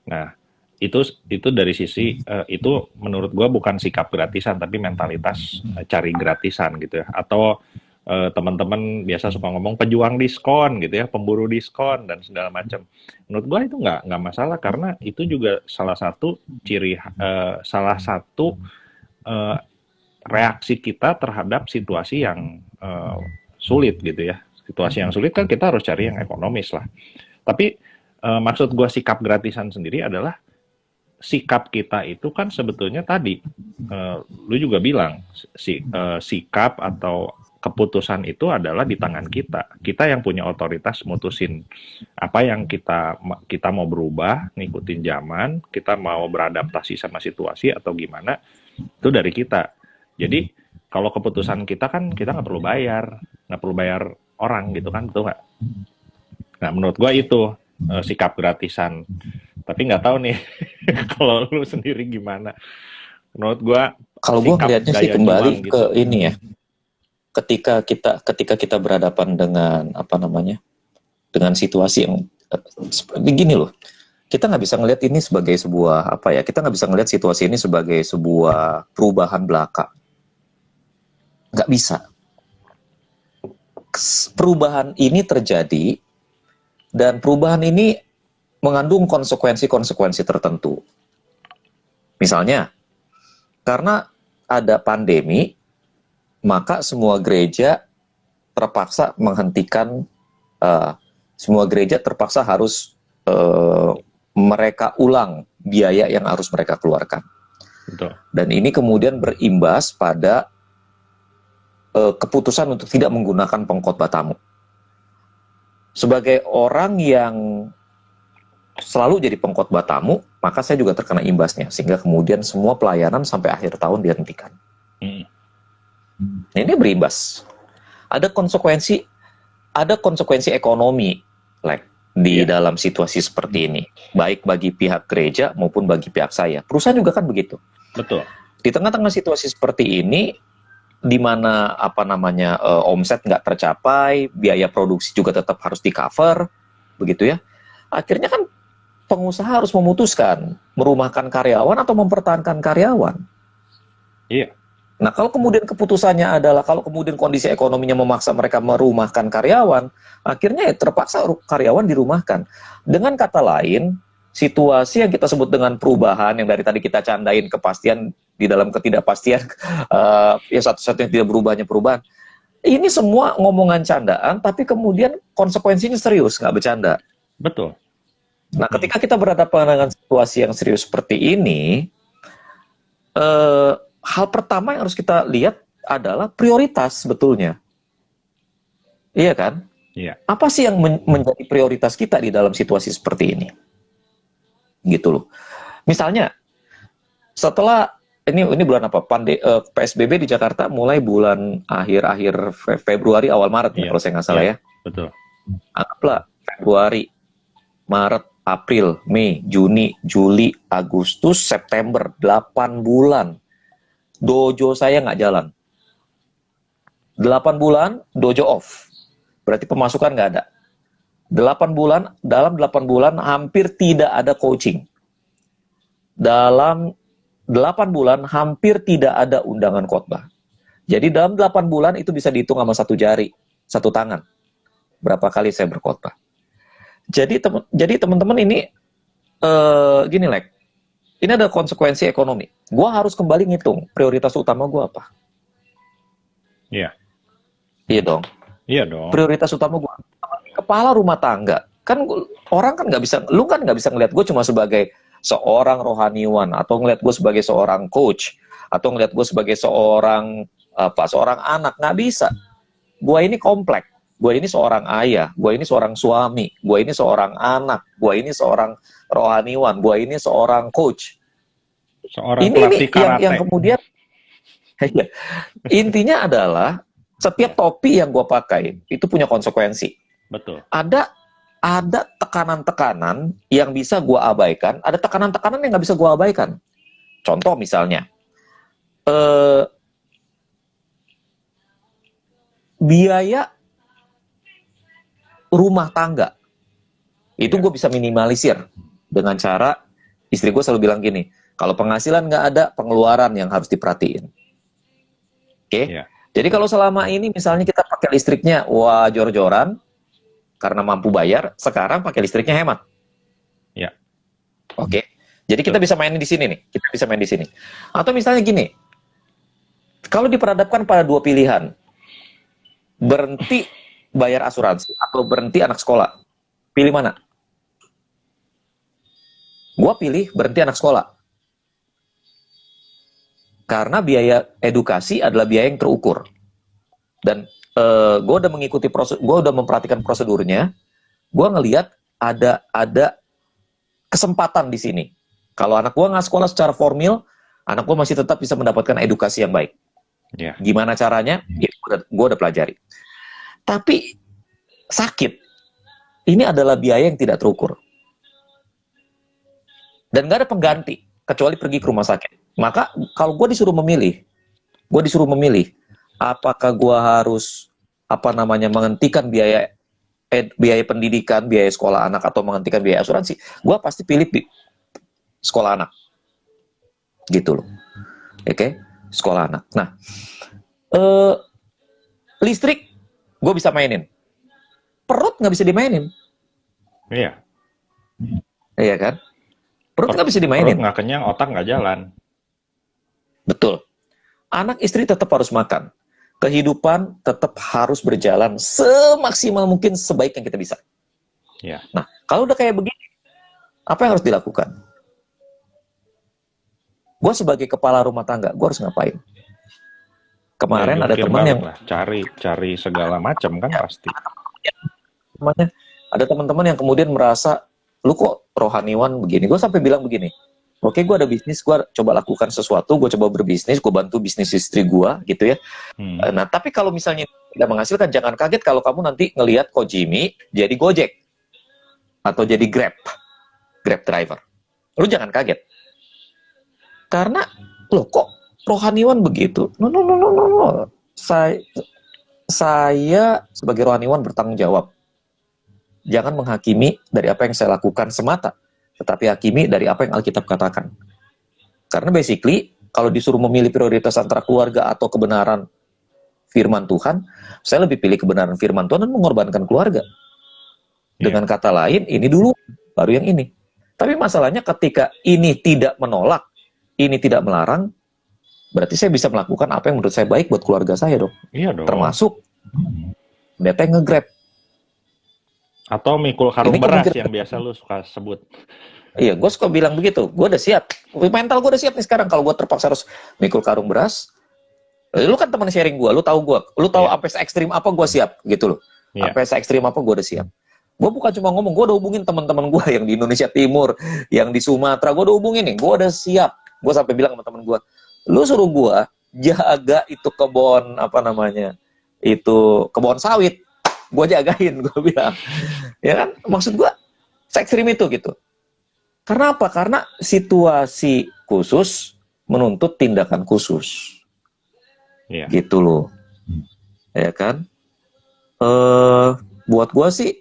Nah, itu dari sisi itu menurut gue bukan sikap gratisan tapi mentalitas cari gratisan gitu ya. Atau teman-teman biasa suka ngomong pejuang diskon gitu ya, pemburu diskon dan segala macam. Menurut gue itu nggak masalah karena itu juga salah satu eh, reaksi kita terhadap situasi yang sulit gitu ya. Situasi yang sulit kan kita harus cari yang ekonomis lah. Tapi maksud gue sikap gratisan sendiri adalah sikap kita itu kan sebetulnya tadi lu juga bilang sikap atau keputusan itu adalah di tangan kita. Kita yang punya otoritas mutusin apa yang kita mau berubah, ngikutin zaman, kita mau beradaptasi sama situasi atau gimana, itu dari kita. Jadi kalau keputusan kita kan kita nggak perlu bayar orang gitu kan, betul nggak? Nah menurut gua itu sikap gratisan. Tapi nggak tahu nih kalau lu sendiri gimana. Menurut gua Kalau gue sikap ngelihatnya sih gaya kembali juang ke gitu. ini ya, ketika kita berhadapan dengan apa namanya, dengan situasi yang begini loh, kita nggak bisa ngelihat ini sebagai sebuah apa ya, kita nggak bisa ngelihat situasi ini sebagai sebuah perubahan belaka, nggak bisa. Perubahan ini terjadi dan perubahan ini mengandung konsekuensi-konsekuensi tertentu. Misalnya, karena ada pandemi, maka semua gereja terpaksa menghentikan, semua gereja terpaksa harus mereka ulang biaya yang harus mereka keluarkan. Betul. Dan ini kemudian berimbas pada keputusan untuk tidak menggunakan pengkhotbah tamu. Sebagai orang yang selalu jadi pengkhotbah tamu, maka saya juga terkena imbasnya, sehingga kemudian semua pelayanan sampai akhir tahun dihentikan. Nah, ini berimbas. Ada konsekuensi ekonomi, di dalam situasi seperti ini, baik bagi pihak gereja maupun bagi pihak saya. Perusahaan juga kan begitu. Betul. Di tengah-tengah situasi seperti ini, di mana omset nggak tercapai, biaya produksi juga tetap harus di cover, begitu ya. Akhirnya kan pengusaha harus memutuskan merumahkan karyawan atau mempertahankan karyawan. Iya. Nah, kalau kemudian keputusannya adalah kalau kemudian kondisi ekonominya memaksa mereka merumahkan karyawan, akhirnya terpaksa karyawan dirumahkan. Dengan kata lain, situasi yang kita sebut dengan perubahan yang dari tadi kita candain kepastian di dalam ketidakpastian, ya satu-satunya tidak berubahnya perubahan. Ini semua ngomongan candaan, tapi kemudian konsekuensinya serius, nggak bercanda. Betul. Nah, ketika kita berhadapan dengan situasi yang serius seperti ini, hal pertama yang harus kita lihat adalah prioritas sebetulnya. Iya kan? Iya. Apa sih yang menjadi prioritas kita di dalam situasi seperti ini? Gitu loh. Misalnya, setelah ini bulan apa? PSBB di Jakarta mulai bulan akhir Februari awal Maret ya, kalau saya nggak salah ya. Betul. Anggaplah Februari, Maret, April, Mei, Juni, Juli, Agustus, September, 8 bulan. Dojo saya nggak jalan. 8 bulan, dojo off. Berarti pemasukan nggak ada. 8 bulan, dalam 8 bulan hampir tidak ada coaching. Dalam 8 bulan hampir tidak ada undangan khotbah. Jadi dalam 8 bulan itu bisa dihitung sama satu jari, satu tangan. Berapa kali saya berkhotbah. Jadi teman-teman ini gini ini ada konsekuensi ekonomi. Gua harus kembali ngitung prioritas utama gua apa. Iya. Iya dong. Iya dong. Prioritas utama gua kepala rumah tangga. Kan orang kan nggak bisa, lu kan nggak bisa ngelihat gue cuma sebagai seorang rohaniwan atau ngelihat gue sebagai seorang coach atau ngelihat gue sebagai seorang anak, nggak bisa. Gua ini kompleks. Gue ini seorang ayah, gue ini seorang suami, gue ini seorang anak, gue ini seorang rohaniwan, gue ini seorang coach. Seorang pelatih karate. Yang kemudian intinya adalah setiap topi yang gue pakai itu punya konsekuensi. Betul. Ada tekanan-tekanan yang bisa gue abaikan, ada tekanan-tekanan yang nggak bisa gue abaikan. Contoh misalnya, biaya rumah tangga itu gue bisa minimalisir dengan cara Istri gue selalu bilang gini, kalau penghasilan nggak ada, pengeluaran yang harus diperhatiin. Oke? Iya. Jadi kalau selama ini misalnya kita pakai listriknya, wah jor-joran, karena mampu bayar, sekarang pakai listriknya hemat. Ya. Oke? Jadi kita bisa main di sini nih, kita bisa main di sini. Atau misalnya gini, kalau diperhadapkan pada dua pilihan, berhenti bayar asuransi atau berhenti anak sekolah, pilih mana? Gua pilih berhenti anak sekolah. Karena biaya edukasi adalah biaya yang terukur. Dan gue udah mengikuti proses, gue udah memperhatikan prosedurnya. Gue ngelihat ada kesempatan di sini. Kalau anak gue nggak sekolah secara formal, anak gue masih tetap bisa mendapatkan edukasi yang baik. Ya. Gimana caranya? Itu gue udah pelajari. Tapi sakit, ini adalah biaya yang tidak terukur. Dan nggak ada pengganti, kecuali pergi ke rumah sakit. Maka kalau gue disuruh memilih, apakah gue harus menghentikan biaya pendidikan, biaya sekolah anak, atau menghentikan biaya asuransi, gue pasti pilih sekolah anak, gitu loh. Oke? Sekolah anak. Nah, listrik gue bisa mainin, perut nggak bisa dimainin. Iya. Iya kan? Perut nggak bisa dimainin. Perut nggak kenyang, otak nggak jalan. Betul. Anak istri tetap harus makan. Kehidupan tetap harus berjalan semaksimal mungkin, sebaik yang kita bisa. Ya. Nah, kalau udah kayak begini, apa yang harus dilakukan? Gue sebagai kepala rumah tangga, gue harus ngapain? Kemarin ada teman yang cari segala macam kan pasti. Ada teman-teman yang kemudian merasa, lu kok rohaniwan begini? Gue sampai bilang begini, oke, gue ada bisnis, gue coba lakukan sesuatu, gue coba berbisnis, gue bantu bisnis istri gue, gitu ya. Nah, tapi kalau misalnya tidak menghasilkan, jangan kaget kalau kamu nanti ngelihat Kojimi jadi Gojek atau jadi Grab driver. Lu jangan kaget. Karena, loh kok rohaniwan begitu? No. Saya sebagai rohaniwan bertanggung jawab. Jangan menghakimi dari apa yang saya lakukan semata, tetapi hakimi dari apa yang Alkitab katakan. Karena basically, kalau disuruh memilih prioritas antara keluarga atau kebenaran firman Tuhan, saya lebih pilih kebenaran firman Tuhan dan mengorbankan keluarga. Dengan kata lain, ini dulu, baru yang ini. Tapi masalahnya ketika ini tidak menolak, ini tidak melarang, berarti saya bisa melakukan apa yang menurut saya baik buat keluarga saya dong. Iya dong. Termasuk, DP nge-grab. Atau mikul karung beras yang biasa lu suka sebut. Iya, gue suka bilang begitu. Gue udah siap. Mental gue udah siap nih sekarang. Kalau gue terpaksa harus mikul karung beras, lu kan teman sharing gue, lu tahu gue. Lu tahu sampai se-ekstrim apa gue siap, gitu loh. Sampai se-ekstrim apa gue udah siap. Gue bukan cuma ngomong, gue udah hubungin teman-teman gue yang di Indonesia Timur, yang di Sumatera, gue udah hubungin nih. Gue udah siap. Gue sampai bilang sama teman gue, lu suruh gue jaga itu kebun, itu kebun sawit. Gue jagain, gue bilang. Ya kan? Maksud gue, se-ekstrim itu gitu. Karena apa? Karena situasi khusus menuntut tindakan khusus. Gitu loh. Ya kan? Buat gue sih,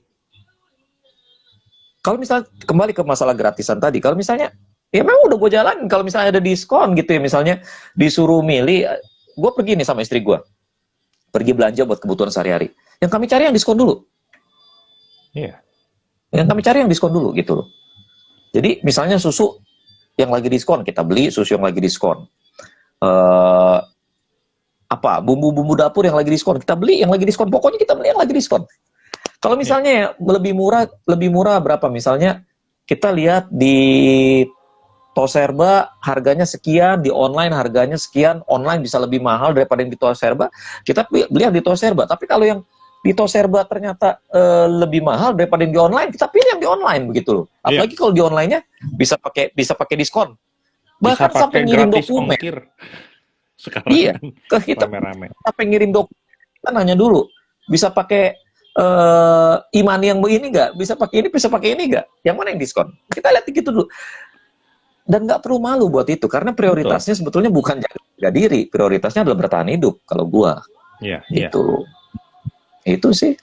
kalau misalnya kembali ke masalah gratisan tadi, kalau misalnya, ya memang udah gue jalanin, kalau misalnya ada diskon gitu ya, misalnya disuruh milih, gue pergi nih sama istri gue, pergi belanja buat kebutuhan sehari-hari. Yang kami cari yang diskon dulu. Iya. Yang kami cari yang diskon dulu, gitu loh. Jadi misalnya susu yang lagi diskon, kita beli susu yang lagi diskon. Bumbu-bumbu dapur yang lagi diskon, kita beli yang lagi diskon. Pokoknya kita beli yang lagi diskon. Kalau misalnya lebih murah berapa? Misalnya kita lihat di Toserba harganya sekian, di online harganya sekian, online bisa lebih mahal daripada yang di Toserba, kita beli yang di Toserba. Tapi kalau yang di Toserba ternyata lebih mahal daripada yang di online, kita pilih yang di online, begitu loh. Apalagi kalau di online-nya bisa pakai diskon. Bahkan bisa sampai ngirim dokumen. Sekarang iya, kita sampai ngirim dokumen, kita nanya dulu, bisa pakai imani yang begini nggak? Bisa pakai ini nggak? Yang mana yang diskon? Kita lihat gitu dulu. Dan nggak perlu malu buat itu, karena prioritasnya sebetulnya bukan jaga diri, prioritasnya adalah bertahan hidup. Kalau gua, itu sih.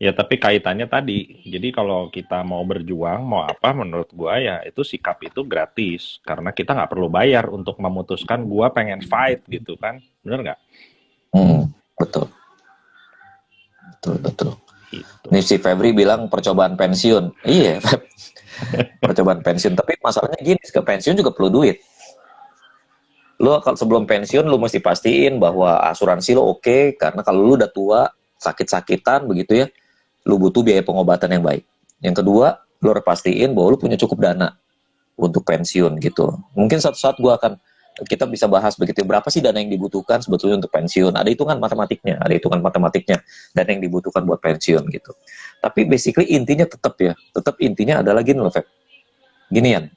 Ya, tapi kaitannya tadi. Jadi kalau kita mau berjuang, mau apa, menurut gua ya itu sikap itu gratis. Karena kita nggak perlu bayar untuk memutuskan gua pengen fight gitu kan. Bener nggak? Betul, betul, betul. Gitu. Nih si Febri bilang percobaan pensiun. Iya, percobaan pensiun. Tapi masalahnya gini, ke pensiun juga perlu duit. Lo kalau sebelum pensiun lo mesti pastiin bahwa asuransi lo oke, karena kalau lo udah tua, sakit-sakitan begitu ya, lo butuh biaya pengobatan yang baik. Yang kedua, lo harus pastiin bahwa lo punya cukup dana untuk pensiun gitu. Mungkin suatu saat kita bisa bahas begitu, berapa sih dana yang dibutuhkan sebetulnya untuk pensiun. Ada hitungan matematiknya, dana yang dibutuhkan buat pensiun gitu. Tapi basically intinya tetap intinya adalah gini loh, Feb. Ginian,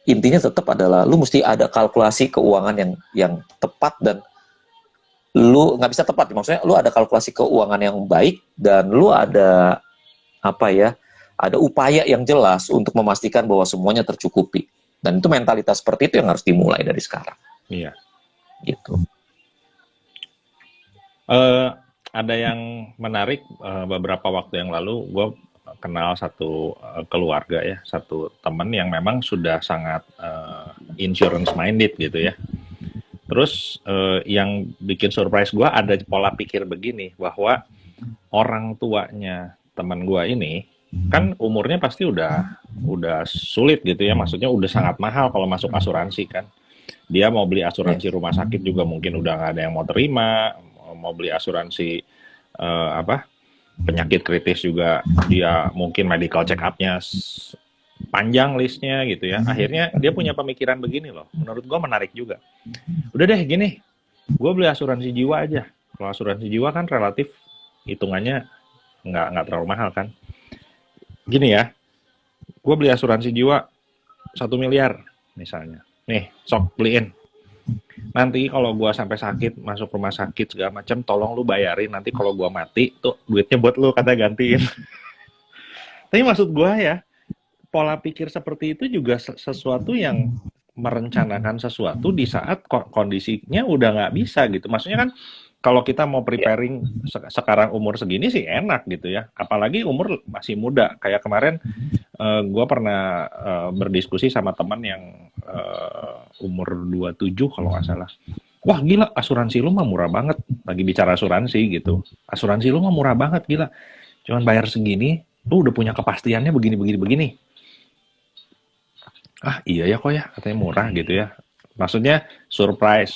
intinya tetap adalah lu mesti ada kalkulasi keuangan yang tepat, dan lu nggak bisa tepat, maksudnya lu ada kalkulasi keuangan yang baik, dan lu ada apa ya, ada upaya yang jelas untuk memastikan bahwa semuanya tercukupi. Dan itu mentalitas seperti itu yang harus dimulai dari sekarang. Iya. Gitu. Ada yang menarik, beberapa waktu yang lalu gue kenal satu keluarga ya, satu temen yang memang sudah sangat insurance minded gitu ya. Terus yang bikin surprise gue ada pola pikir begini, bahwa orang tuanya teman gue ini kan umurnya pasti udah sulit gitu ya, maksudnya udah sangat mahal kalau masuk asuransi kan. Dia mau beli asuransi rumah sakit juga mungkin udah nggak ada yang mau terima, mau beli asuransi apa penyakit kritis juga dia mungkin medical check up-nya panjang listnya gitu ya. Akhirnya dia punya pemikiran begini loh, menurut gue menarik juga. Udah deh gini, gue beli asuransi jiwa aja. Kalau asuransi jiwa kan relatif hitungannya nggak terlalu mahal kan. Gini ya, gue beli asuransi jiwa 1 miliar misalnya. Nih, sok beliin. Nanti kalau gue sampai sakit, masuk rumah sakit segala macam, tolong lu bayarin. Nanti kalau gue mati, tuh duitnya buat lu, kata gantiin. Tapi maksud gue ya, pola pikir seperti itu juga sesuatu yang merencanakan sesuatu di saat kondisinya udah nggak bisa gitu. Maksudnya kan kalau kita mau preparing sekarang umur segini sih enak gitu ya. Apalagi umur masih muda. Kayak kemarin gue pernah berdiskusi sama teman yang umur 27 kalau nggak salah. Wah gila, asuransi lu mah murah banget. Lagi bicara asuransi gitu. Asuransi lu mah murah banget, gila. Cuman bayar segini, lu udah punya kepastiannya begini. Ah iya ya kok ya, katanya murah gitu ya. Maksudnya surprise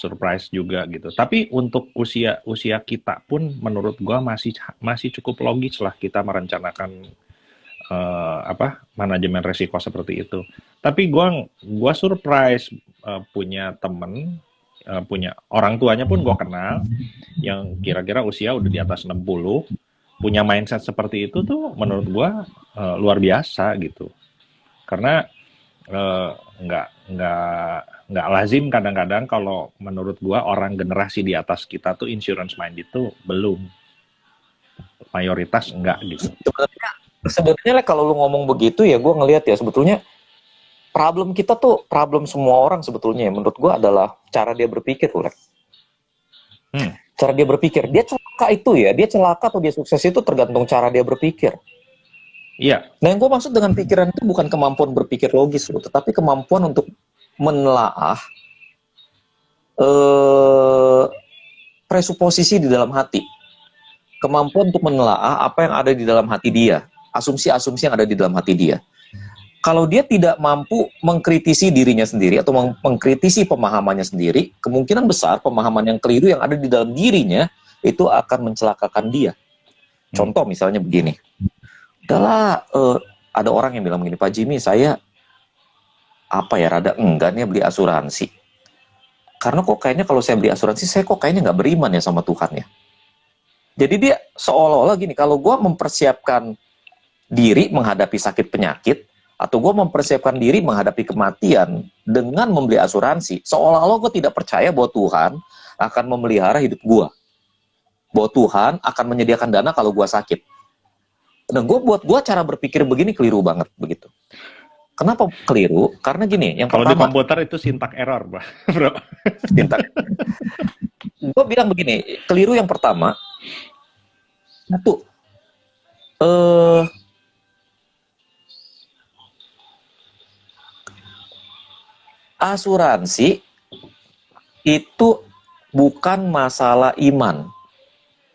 juga gitu. Tapi untuk usia kita pun menurut gua masih cukup logis lah kita merencanakan manajemen resiko seperti itu. Tapi gua surprise punya temen, punya orang tuanya pun gua kenal yang kira-kira usia udah di atas 60, punya mindset seperti itu tuh menurut gua luar biasa gitu. Karena nggak lazim kadang-kadang kalau menurut gua orang generasi di atas kita tuh insurance minded itu belum, mayoritas enggak gitu. Sebenarnya kalau lu ngomong begitu ya, gue ngelihat ya sebetulnya problem kita tuh problem semua orang sebetulnya. Menurut gue adalah cara dia berpikir, Ulek. Cara dia berpikir, dia celaka itu ya, dia celaka atau dia sukses itu tergantung cara dia berpikir. Iya. Nah, yang gue maksud dengan pikiran itu bukan kemampuan berpikir logis loh, tetapi kemampuan untuk menelaah presuposisi di dalam hati. Kemampuan untuk menelaah apa yang ada di dalam hati dia, asumsi-asumsi yang ada di dalam hati dia. Kalau dia tidak mampu mengkritisi dirinya sendiri atau mengkritisi pemahamannya sendiri, kemungkinan besar pemahaman yang keliru yang ada di dalam dirinya itu akan mencelakakan dia. Contoh misalnya begini. Udahlah, ada orang yang bilang begini, Pak Jimmy, saya rada enggan ya beli asuransi. Karena kok kayaknya kalau saya beli asuransi, saya kok kayaknya nggak beriman ya sama Tuhan ya. Jadi dia seolah-olah gini, kalau gue mempersiapkan diri menghadapi sakit penyakit, atau gue mempersiapkan diri menghadapi kematian dengan membeli asuransi, seolah-olah gue tidak percaya bahwa Tuhan akan memelihara hidup gue. Bahwa Tuhan akan menyediakan dana kalau gue sakit. Nah, buat gue cara berpikir begini keliru banget begitu. Kenapa keliru? Karena gini, yang kalau pertama, di komputer itu syntax error, bro. Syntax. Gue bilang begini, keliru yang pertama, satu, eh asuransi itu bukan masalah iman.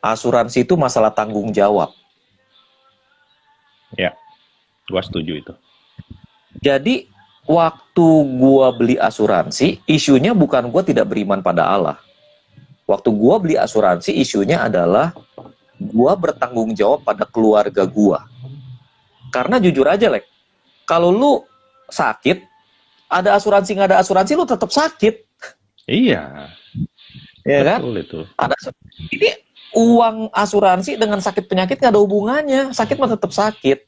Asuransi itu masalah tanggung jawab. Ya, gua setuju itu. Jadi waktu gua beli asuransi, isunya bukan gua tidak beriman pada Allah. Waktu gua beli asuransi, isunya adalah gua bertanggung jawab pada keluarga gua. Karena jujur aja, Lek, kalau lu sakit, ada asuransi nggak ada asuransi, lu tetap sakit, Iya, ya kan? betul itu. Ini uang asuransi dengan sakit penyakit nggak ada hubungannya. Sakit mah tetap sakit.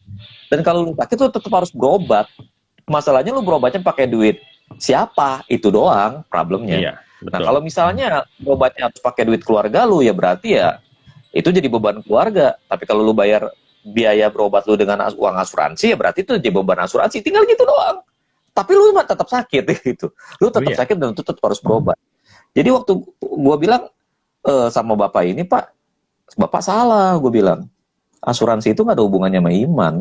Dan kalau lu sakit, lu tetap harus berobat. Masalahnya lu berobatnya pakai duit siapa? Itu doang problemnya. Iya, Nah, betul. kalau misalnya berobatnya harus pakai duit keluarga lu, ya berarti ya itu jadi beban keluarga. Tapi kalau lu bayar biaya berobat lu dengan uang asuransi, ya berarti itu jadi beban asuransi. Tinggal gitu doang. Tapi lu mah tetap sakit gitu. Lu tetap Iya. sakit dan lu tetap harus berobat. Jadi waktu gua bilang sama bapak ini, Pak, bapak salah, gue bilang. Asuransi itu nggak ada hubungannya sama iman.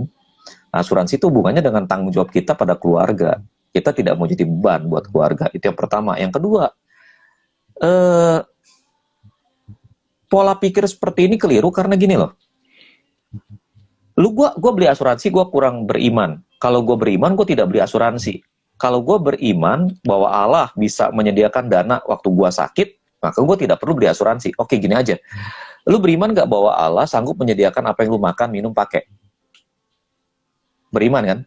Asuransi itu hubungannya dengan tanggung jawab kita pada keluarga. Kita tidak mau jadi beban buat keluarga. Itu yang pertama. Yang kedua, eh, pola pikir seperti ini keliru karena gini loh. Gua beli asuransi, gue kurang beriman. Kalau gue beriman, gue tidak beli asuransi. Kalau gue beriman bahwa Allah bisa menyediakan dana waktu gue sakit, maka gue tidak perlu beli asuransi. Oke, gini aja. Lu beriman gak bahwa Allah sanggup menyediakan apa yang lu makan, minum, pakai? Beriman kan?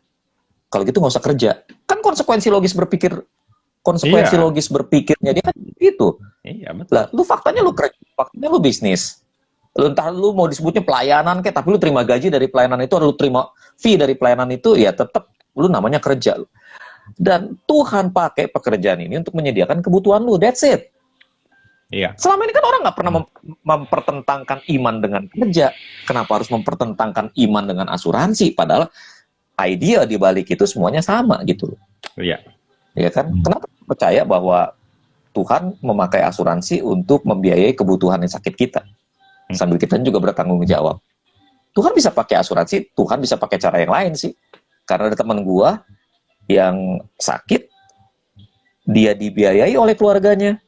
Kalau gitu nggak usah kerja. Kan konsekuensi logis Iya. berpikirnya dia kan gitu. Iya, betul. Lah, lu faktanya lu kerja, faktanya lu bisnis. Lu entah lu mau disebutnya pelayanan kayak, tapi lu terima gaji dari pelayanan itu, atau lu terima fee dari pelayanan itu, ya tetap lu namanya kerja. Dan Tuhan pakai pekerjaan ini untuk menyediakan kebutuhan lu. That's it. Iya. Selama ini kan orang nggak pernah mempertentangkan iman dengan kerja. Kenapa harus mempertentangkan iman dengan asuransi? Padahal idea di balik itu semuanya sama gitu. Iya. Ya kan? Kenapa percaya bahwa Tuhan memakai asuransi untuk membiayai kebutuhan yang sakit kita? Sambil kita juga bertanggung jawab. Tuhan bisa pakai asuransi, Tuhan bisa pakai cara yang lain sih. Karena ada teman gua yang sakit, dia dibiayai oleh keluarganya.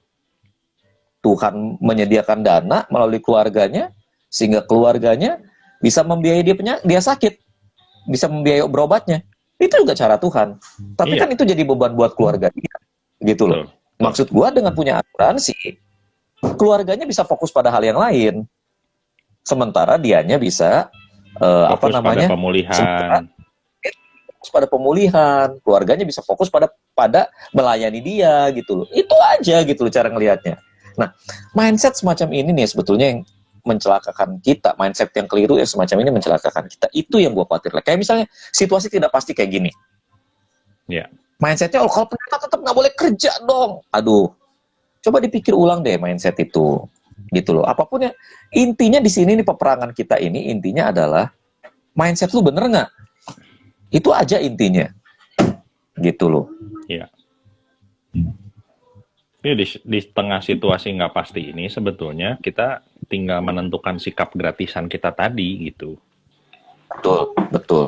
Tuhan menyediakan dana melalui keluarganya, sehingga keluarganya bisa membiayai dia sakit, bisa membiayai berobatnya. Itu juga cara Tuhan. Tapi Iya. kan itu jadi beban buat keluarga dia, gitu loh. Betul. Maksud gua dengan punya asuransi, keluarganya bisa fokus pada hal yang lain, sementara dianya bisa Fokus pada pemulihan. fokus pada pemulihan, keluarganya bisa fokus pada melayani dia gitu loh. Itu aja gitu loh cara ngelihatnya. Nah, mindset semacam ini nih sebetulnya yang mencelakakan kita. Mindset yang keliru yang semacam ini mencelakakan kita. Itu yang gue khawatir. Kayak misalnya situasi tidak pasti kayak gini. Iya. Mindsetnya, oh kalau pendeta tetap nggak boleh kerja dong. Aduh, coba dipikir ulang deh mindset itu. Gitu loh. Apapun yang intinya di sini nih, peperangan kita ini intinya adalah mindset lu bener nggak? Itu aja intinya. Gitu loh. Iya. Di tengah situasi nggak pasti ini sebetulnya kita tinggal menentukan sikap gratisan kita tadi gitu. Betul, betul.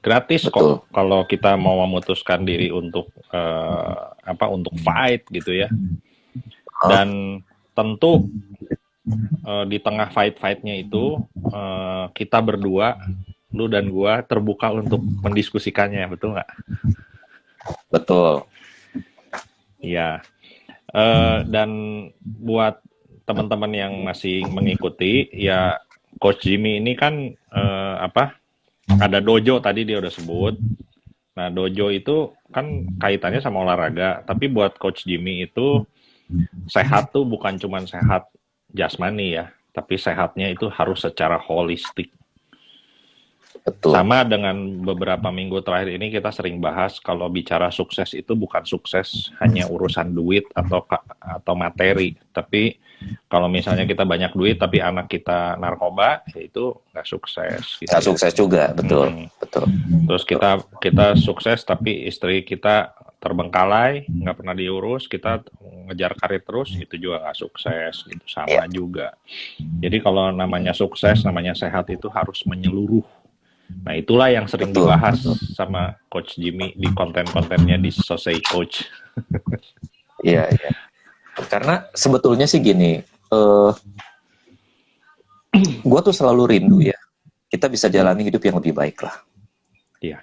Gratis Betul. kok kalau kita mau memutuskan diri untuk untuk fight gitu ya. Dan tentu di tengah fight-fightnya itu kita berdua, lu dan gua, terbuka untuk mendiskusikannya, betul nggak? Betul. Iya. Dan buat teman-teman yang masih mengikuti, ya Coach Jimmy ini kan ada dojo tadi dia udah sebut. Nah, dojo itu kan kaitannya sama olahraga, tapi buat Coach Jimmy itu sehat tuh bukan cuma sehat jasmani ya, tapi sehatnya itu harus secara holistik. Betul. Sama dengan beberapa minggu terakhir ini kita sering bahas kalau bicara sukses itu bukan sukses hanya urusan duit atau materi, tapi kalau misalnya kita banyak duit tapi anak kita narkoba, ya itu nggak sukses. Gitu Nggak sukses juga, betul, betul. Terus kita sukses tapi istri kita terbengkalai, nggak pernah diurus, kita ngejar karir terus, itu juga nggak sukses, gitu Iya, sama juga. Jadi kalau namanya sukses, namanya sehat itu harus menyeluruh. Nah, itulah yang sering betul. dibahas sama Coach Jimmy di konten-kontennya di Sosei Coach. Iya, iya. Karena sebetulnya sih gini, gue tuh selalu rindu ya, kita bisa jalani hidup yang lebih baik lah. Iya,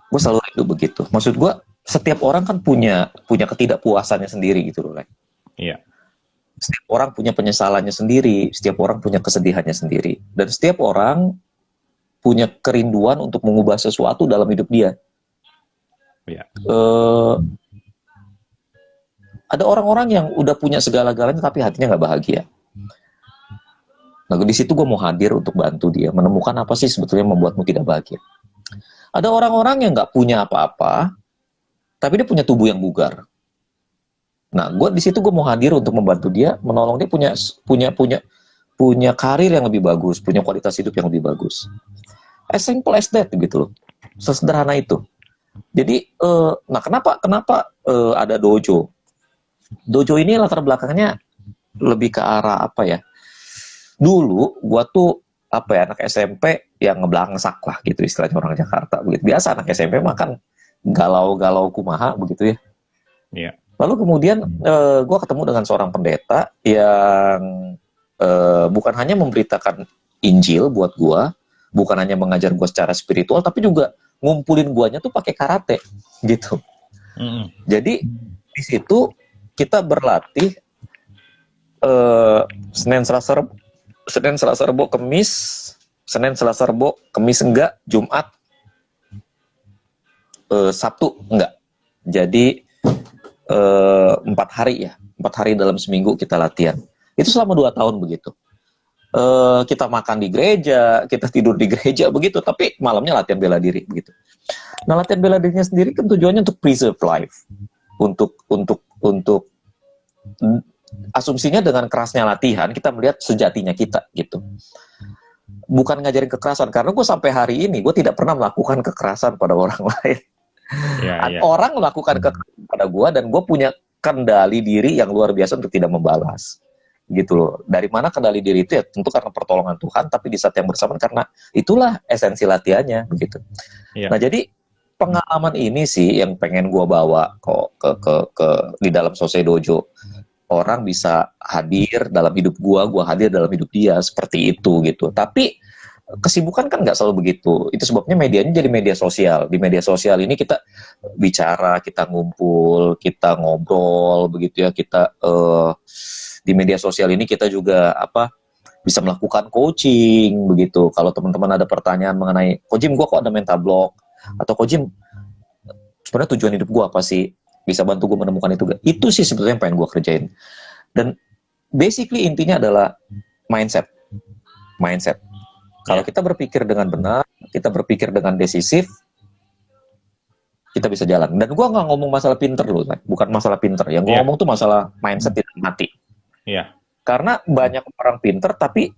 Gue selalu rindu begitu. Maksud gue, setiap orang kan punya ketidakpuasannya sendiri gitu loh, Lek. iya, Setiap orang punya penyesalannya sendiri, setiap orang punya kesedihannya sendiri, dan setiap orang punya kerinduan untuk mengubah sesuatu dalam hidup dia. iya, Eh, ada orang-orang yang udah punya segala-galanya tapi hatinya nggak bahagia. Nah, di situ gue mau hadir untuk bantu dia menemukan apa sih sebetulnya membuatmu tidak bahagia. Ada orang-orang yang nggak punya apa-apa, tapi dia punya tubuh yang bugar. Nah, gue di situ gue mau hadir untuk membantu dia, menolong dia punya punya punya karir yang lebih bagus, punya kualitas hidup yang lebih bagus. As simple as that gitu loh. Sesederhana itu. Jadi, nah kenapa kenapa ada dojo? Dojo ini latar belakangnya lebih ke arah apa ya? Dulu gua tuh apa ya, anak SMP yang ngeblangsak lah gitu istilahnya orang Jakarta begitu. Biasa anak SMP mah kan galau-galau kumaha begitu ya. iya, Lalu kemudian gua ketemu dengan seorang pendeta yang bukan hanya memberitakan Injil buat gua, bukan hanya mengajar gua secara spiritual, tapi juga ngumpulin guanya tuh pakai karate gitu. mm-mm, Jadi di situ kita berlatih eh, Senin Selasa Rebo, Senin Selasa Rebo Kemis, Senin Selasa Rebo Kemis enggak, Jumat Sabtu enggak. Jadi 4 hari ya, 4 hari dalam seminggu kita latihan. Itu selama 2 tahun begitu. Kita makan di gereja, kita tidur di gereja begitu, tapi malamnya latihan bela diri begitu. Nah, latihan bela dirinya sendiri kan tujuannya untuk preserve life, untuk asumsinya dengan kerasnya latihan kita melihat sejatinya kita gitu. Bukan ngajarin kekerasan, karena gue sampai hari ini gue tidak pernah melakukan kekerasan pada orang lain. iya, iya, Orang melakukan kekerasan pada gue dan gue punya kendali diri yang luar biasa untuk tidak membalas gitu loh. Dari mana kendali diri itu ya tentu karena pertolongan Tuhan, tapi di saat yang bersamaan karena itulah esensi latihannya begitu. iya, Nah, jadi pengalaman ini sih yang pengen gue bawa kok ke di dalam Sosei Dojo. Orang bisa hadir dalam hidup gua hadir dalam hidup dia seperti itu gitu. Tapi kesibukan kan nggak selalu begitu. Itu sebabnya medianya jadi media sosial. Di media sosial ini kita bicara, kita ngumpul, kita ngobrol begitu ya. Kita di media sosial ini kita juga apa bisa melakukan coaching begitu. Kalau teman-teman ada pertanyaan mengenai, Coach Jim, gua kok ada mental block, atau Coach Jim, sebenarnya tujuan hidup gua apa sih? Bisa bantu gue menemukan itu gak? Itu sih sebetulnya yang pengen gue kerjain. Dan basically intinya adalah mindset. Mindset. Kalau kita berpikir dengan benar, kita berpikir dengan decisif, kita bisa jalan. Dan gue nggak ngomong masalah pinter loh, bukan masalah pinter. Yang gue iya, ngomong tuh masalah mindset tidak mati. iya, Karena banyak orang pinter tapi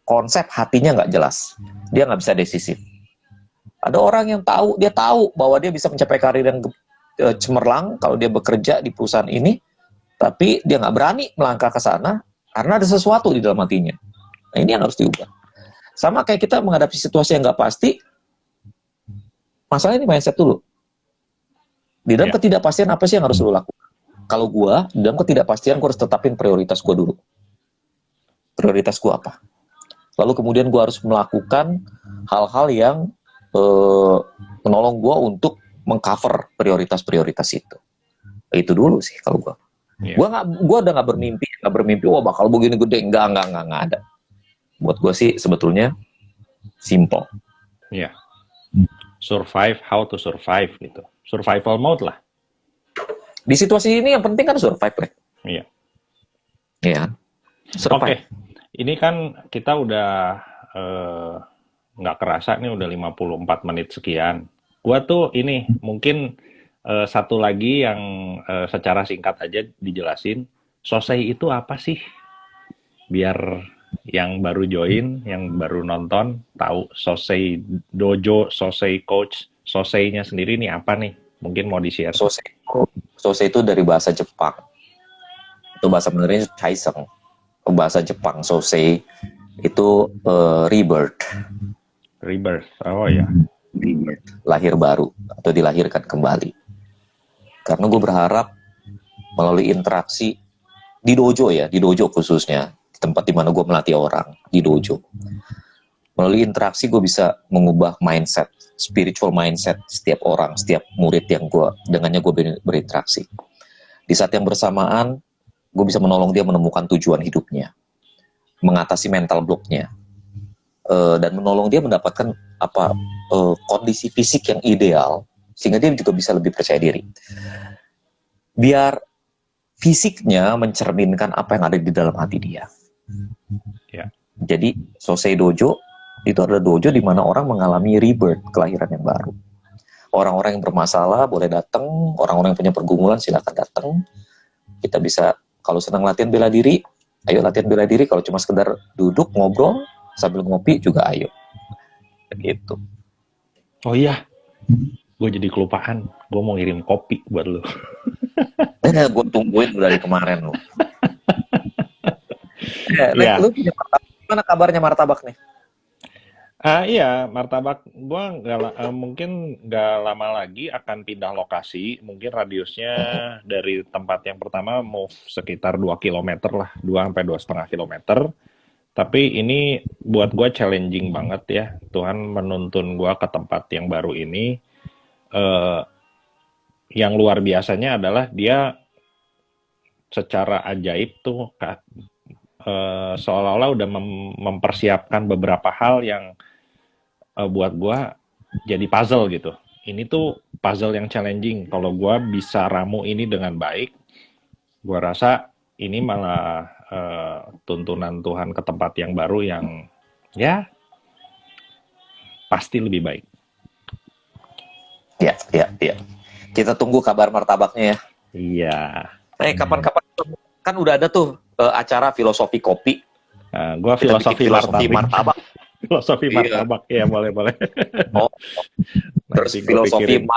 konsep hatinya nggak jelas. Dia nggak bisa decisif. Ada orang yang dia tahu bahwa dia bisa mencapai karir yang cemerlang kalau dia bekerja di perusahaan ini, tapi dia nggak berani melangkah ke sana karena ada sesuatu di dalam hatinya. Nah, ini yang harus diubah. Sama kayak kita menghadapi situasi yang nggak pasti, masalah ini mindset dulu. Di dalam ketidakpastian apa sih yang harus lo lakukan? Kalau gua, di dalam ketidakpastian gua harus tetapin prioritas gua dulu. Prioritas gua apa? Lalu kemudian gua harus melakukan hal-hal yang menolong gue untuk mengcover prioritas-prioritas itu. Itu dulu sih kalau gue. Yeah. Gue udah nggak bermimpi, wah bakal begini gede, enggak ada. Buat gue sih sebetulnya simple. Iya. Survive, how to survive gitu. Survival mode lah. Di situasi ini yang penting kan survive, ya. Iya. Iya. Oke. Ini kan kita udah nggak kerasa nih udah 54 menit sekian. Gua tuh ini mungkin satu lagi yang secara singkat aja dijelasin. Sosei itu apa sih? Biar yang baru join, yang baru nonton tahu Sosei Dojo, Sosei Coach, Sosei-nya sendiri nih apa nih? Mungkin mau di-share. Sosei itu dari bahasa Jepang. Itu bahasa Mandarin itu Chaiseng. Bahasa Jepang Sosei itu rebirth. Rebirth. Oh ya. Rebirth. Lahir baru atau dilahirkan kembali. Karena gue berharap melalui interaksi di dojo ya, di dojo khususnya, tempat di mana gue melatih orang, di dojo. Melalui interaksi gue bisa mengubah mindset, spiritual mindset setiap orang, setiap murid yang dengannya gue berinteraksi. Di saat yang bersamaan, gue bisa menolong dia menemukan tujuan hidupnya, mengatasi mental blocknya, dan menolong dia mendapatkan kondisi fisik yang ideal, sehingga dia juga bisa lebih percaya diri. Biar fisiknya mencerminkan apa yang ada di dalam hati dia. Ya. Jadi Sosei Dojo itu adalah dojo di mana orang mengalami rebirth, kelahiran yang baru. Orang-orang yang bermasalah boleh datang, orang-orang yang punya pergumulan silakan datang. Kita bisa, kalau senang latihan bela diri, ayo latihan bela diri. Kalau cuma sekedar duduk ngobrol sambil ngopi juga ayo. Begitu. Oh iya, gue jadi kelupaan. Gue mau ngirim kopi buat lu. Gue tungguin dari kemarin lu. Ya. Lu punya martabak? Gimana kabarnya martabak nih? Iya, martabak gua mungkin nggak lama lagi akan pindah lokasi. Mungkin radiusnya dari tempat yang pertama move sekitar 2 kilometer lah, 2 sampai 2,5 kilometer. Tapi ini buat gua challenging banget ya. Tuhan menuntun gua ke tempat yang baru ini. Yang luar biasanya adalah dia secara ajaib tuh seolah-olah udah mempersiapkan beberapa hal yang buat gua jadi puzzle gitu. Ini tuh puzzle yang challenging. Kalau gua bisa ramu ini dengan baik, gua rasa ini malah tuntunan Tuhan ke tempat yang baru yang ya pasti lebih baik. Iya. Kita tunggu kabar martabaknya ya. Iya. Kapan-kapan kan udah ada tuh acara filosofi kopi. Gua filosofi martabak. Filosofi Iya. martabak, ya boleh. Oh, terus Nanti gua filosofi pikirin.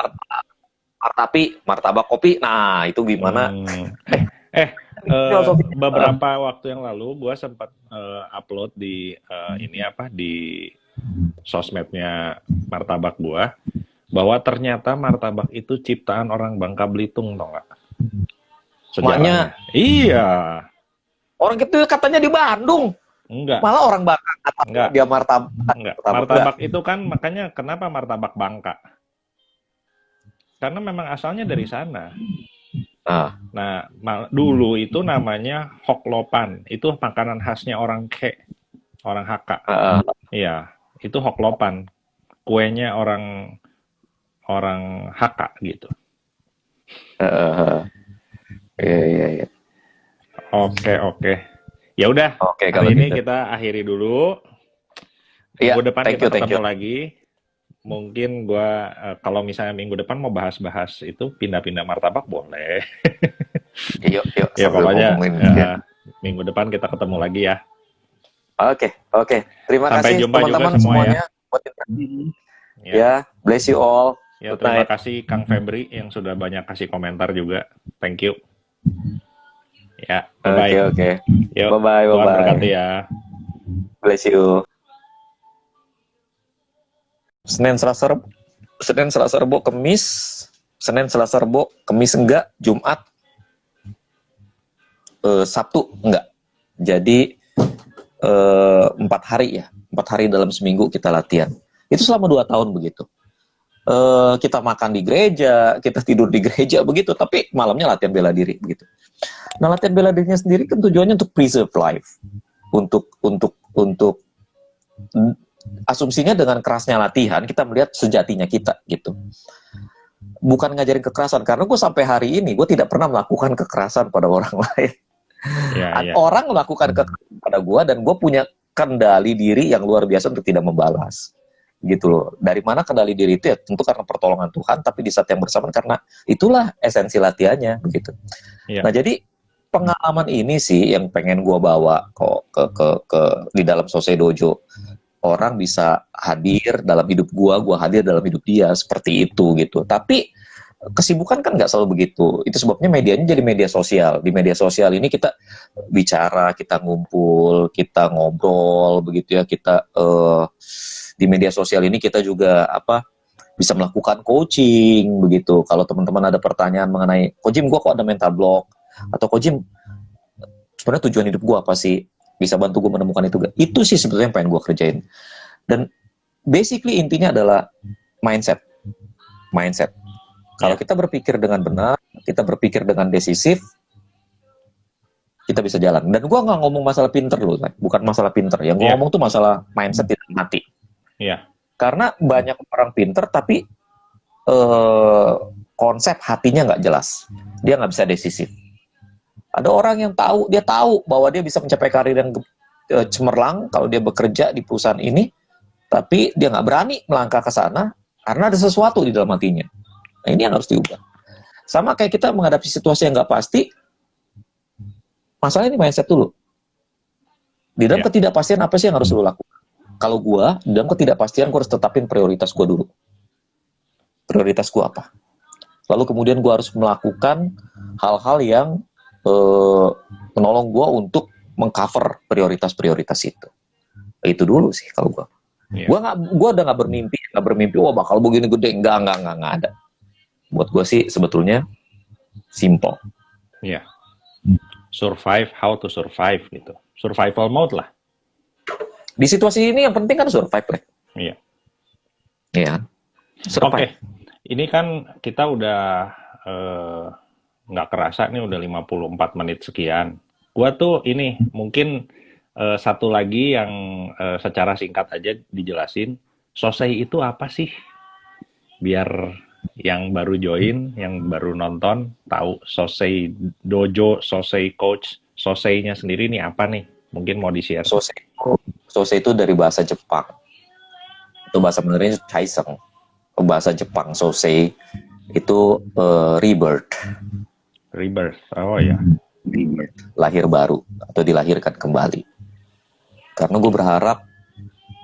martabak kopi. Nah, itu gimana? Filosofi Beberapa waktu yang lalu gue sempat upload di di sosmednya martabak gue bahwa ternyata martabak itu ciptaan orang Bangka Belitung, tau nggak? Sejarahnya. Iya. Orang itu katanya di Bandung. Enggak. Malah orang Bangka kata dia martabak. Enggak. Martabak itu kan makanya kenapa martabak Bangka? Karena memang asalnya dari sana. Nah, dulu itu namanya hoklopan. Itu makanan khasnya orang Ke, orang Hakka. Iya, itu hoklopan. Kuenya orang Hakka gitu. Iya. Oke. Ya udah. Kali ini kita akhiri dulu. Minggu depan kita ketemu lagi. Mungkin gua kalau misalnya minggu depan mau bahas-bahas itu pindah-pindah martabak boleh. Yuk. Ya pokoknya minggu depan kita ketemu lagi ya. Oke. Terima Sampai kasih jumpa teman-teman juga semuanya buat interaksi. Ya, bless you all. Ya, terima kasih Kang Febri yang sudah banyak kasih komentar juga. Thank you. Ya, bye-bye. Oke. Yuk, Bye-bye. Tuhan berkati ya. Bless you. Senin, Selasa, Rebo, Kemis. Senin, Selasa, Rebo, Kemis enggak, Jumat, Sabtu enggak. Jadi 4 hari ya. 4 hari dalam seminggu kita latihan. Itu selama 2 tahun begitu. Kita makan di gereja, kita tidur di gereja begitu, tapi malamnya latihan bela diri begitu. Nah, latihan bela dirinya sendiri kan tujuannya untuk preserve life. Untuk asumsinya dengan kerasnya latihan kita melihat sejatinya kita gitu. Bukan ngajarin kekerasan, karena gue sampai hari ini gue tidak pernah melakukan kekerasan pada orang lain. Ya. Orang melakukan kekerasan pada gue dan gue punya kendali diri yang luar biasa untuk tidak membalas gitu loh. Dari mana kendali diri itu ya? Tentu karena pertolongan Tuhan, tapi di saat yang bersamaan karena itulah esensi latihannya begitu. Ya. Nah, jadi pengalaman ini sih yang pengen gue bawa ke di dalam Sosei Dojo. Orang bisa hadir dalam hidup gua hadir dalam hidup dia, seperti itu gitu. Tapi kesibukan kan nggak selalu begitu. Itu sebabnya medianya jadi media sosial. Di media sosial ini kita bicara, kita ngumpul, kita ngobrol, begitu ya. Kita di media sosial ini kita juga bisa melakukan coaching, begitu. Kalau teman-teman ada pertanyaan mengenai, Ko Jim, gue kok ada mental block, atau Ko Jim, sebenarnya tujuan hidup gue apa sih? Bisa bantu gue menemukan itu gak? Itu sih sebetulnya yang pengen gue kerjain. Dan basically intinya adalah mindset. Kalau kita berpikir dengan benar, kita berpikir dengan decisif, kita bisa jalan. Dan gue nggak ngomong masalah pinter loh, bukan masalah pinter. Yang gue ngomong tuh masalah mindset di dalam hati. Iya. Karena banyak orang pinter tapi konsep hatinya nggak jelas. Dia nggak bisa decisif. Ada orang yang dia tahu bahwa dia bisa mencapai karir yang cemerlang kalau dia bekerja di perusahaan ini, tapi dia nggak berani melangkah ke sana karena ada sesuatu di dalam hatinya. Nah, ini yang harus diubah. Sama kayak kita menghadapi situasi yang nggak pasti, masalah ini mindset dulu. Di dalam ketidakpastian apa sih yang harus lo lakukan? Kalau gua, di dalam ketidakpastian gua harus tetapin prioritas gua dulu. Prioritas gua apa? Lalu kemudian gua harus melakukan hal-hal yang menolong gua untuk mengcover prioritas-prioritas itu. Itu dulu sih kalau gua. Gua udah nggak bermimpi, wah bakal begini gede, enggak ada. Buat gua sih sebetulnya simple. Iya. Survive, how to survive gitu. Survival mode lah. Di situasi ini yang penting kan survive lah. Iya. Iya. Oke. Ini kan kita udah nggak kerasa nih udah 54 menit sekian. Gua tuh ini mungkin satu lagi yang secara singkat aja dijelasin. Sosei itu apa sih? Biar yang baru join, yang baru nonton, tahu Sosei Dojo, Sosei Coach, Sosei-nya sendiri nih apa nih? Mungkin mau di-share. Sosei itu dari bahasa Jepang. Itu bahasa Mandarin Chaiseng. Bahasa Jepang, Sosei itu rebirth. Rebirth, oh ya. Rebirth, lahir baru atau dilahirkan kembali. Karena gue berharap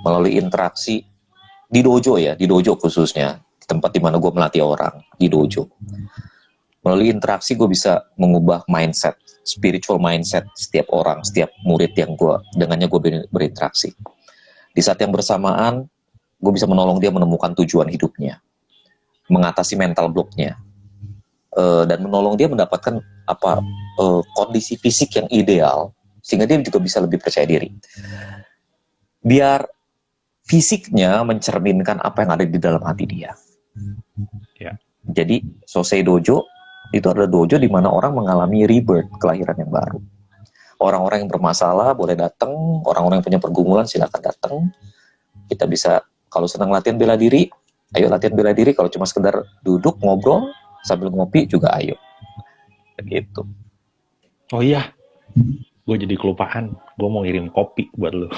melalui interaksi di dojo khususnya, tempat di mana gue melatih orang, di dojo. Melalui interaksi gue bisa mengubah mindset, spiritual mindset setiap orang, setiap murid yang dengannya gue berinteraksi. Di saat yang bersamaan, gue bisa menolong dia menemukan tujuan hidupnya, mengatasi mental block-nya, dan menolong dia mendapatkan kondisi fisik yang ideal, sehingga dia juga bisa lebih percaya diri. Biar fisiknya mencerminkan apa yang ada di dalam hati dia. Ya. Jadi Sosei Dojo itu adalah dojo di mana orang mengalami rebirth, kelahiran yang baru. Orang-orang yang bermasalah boleh datang, orang-orang yang punya pergumulan silakan datang. Kita bisa, kalau senang latihan bela diri, ayo latihan bela diri. Kalau cuma sekedar duduk ngobrol sambil ngopi juga ayo. Begitu. Oh iya, gue jadi kelupaan. Gue mau ngirim kopi buat lu.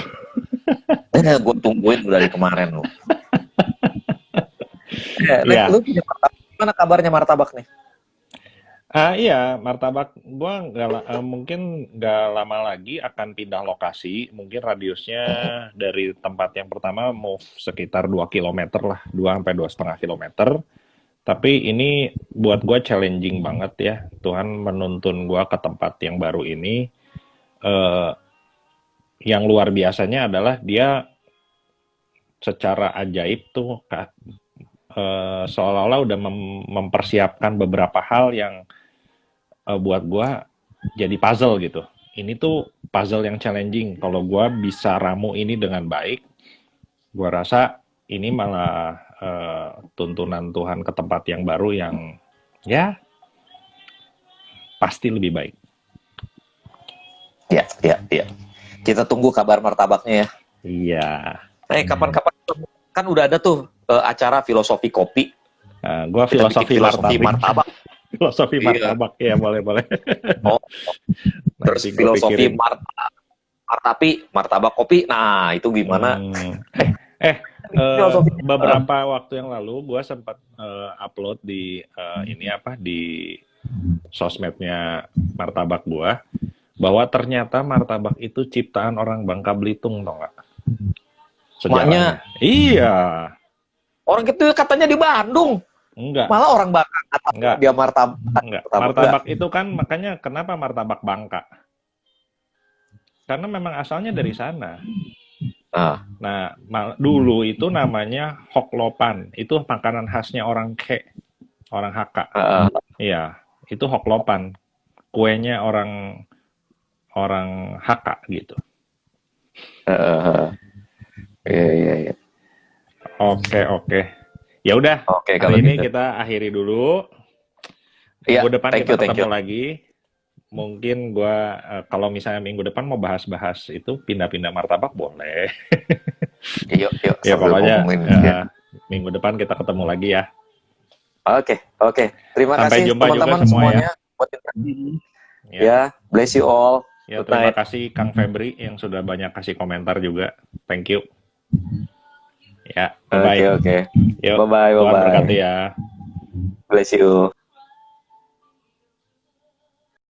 Gue tungguin dari kemarin lu. Lu punya martabak, gimana kabarnya martabak nih? Iya, martabak gue mungkin nggak lama lagi akan pindah lokasi. Mungkin radiusnya dari tempat yang pertama move sekitar 2 km lah, 2-2,5 km. Tapi ini buat gue challenging banget ya. Tuhan menuntun gue ke tempat yang baru ini. Yang luar biasanya adalah dia secara ajaib tuh seolah-olah udah mempersiapkan beberapa hal yang buat gue jadi puzzle gitu. Ini tuh puzzle yang challenging. Kalau gue bisa ramu ini dengan baik, gue rasa ini malah tuntunan Tuhan ke tempat yang baru yang ya pasti lebih baik. Iya. Kita tunggu kabar martabaknya ya. Iya. Kapan-kapan kan udah ada tuh acara filosofi kopi. Gue filosofi martabak. Filosofi martabak, iya. Ya boleh. Terus filosofi martabak kopi. Nah itu gimana? Beberapa waktu yang lalu gue sempat upload di di sosmednya martabak gue bahwa ternyata martabak itu ciptaan orang Bangka Belitung, tau nggak? Sejarahnya. Iya. Orang itu katanya di Bandung. Enggak. Malah orang Bangka nggak Enggak, dia martabak. enggak. Martabak enggak? Martabak itu kan makanya kenapa martabak Bangka? Karena memang asalnya dari sana. Ah, Nah, dulu itu namanya hoklopan. Itu makanan khasnya orang orang Hakka. ah, Iya, itu hoklopan. Kuenya orang orang Hakka gitu. ah. Iya, iya, iya. Oke, oke. Ya udah, Oke, kalau hari ini gitu. kita akhiri dulu. Iya, Minggu depan thank kita you, thank ketemu you. lagi. Mungkin gua kalau misalnya minggu depan mau bahas-bahas itu pindah-pindah martabak boleh. Yuk, yuk, Ya sambil pokoknya ngomongin. Ya. minggu depan kita ketemu lagi ya. Oke, oke. Terima Sampai kasih jumpa juga teman-teman semua ya. semuanya buat interaksi. Ya, Ya, bless you all. ya Good terima night. kasih Kang Febri yang sudah banyak kasih komentar juga. Thank you. Ya, Oke, bye-bye. oke. Yuk, Bye-bye, Tuhan bye-bye. berkati ya. Bless you.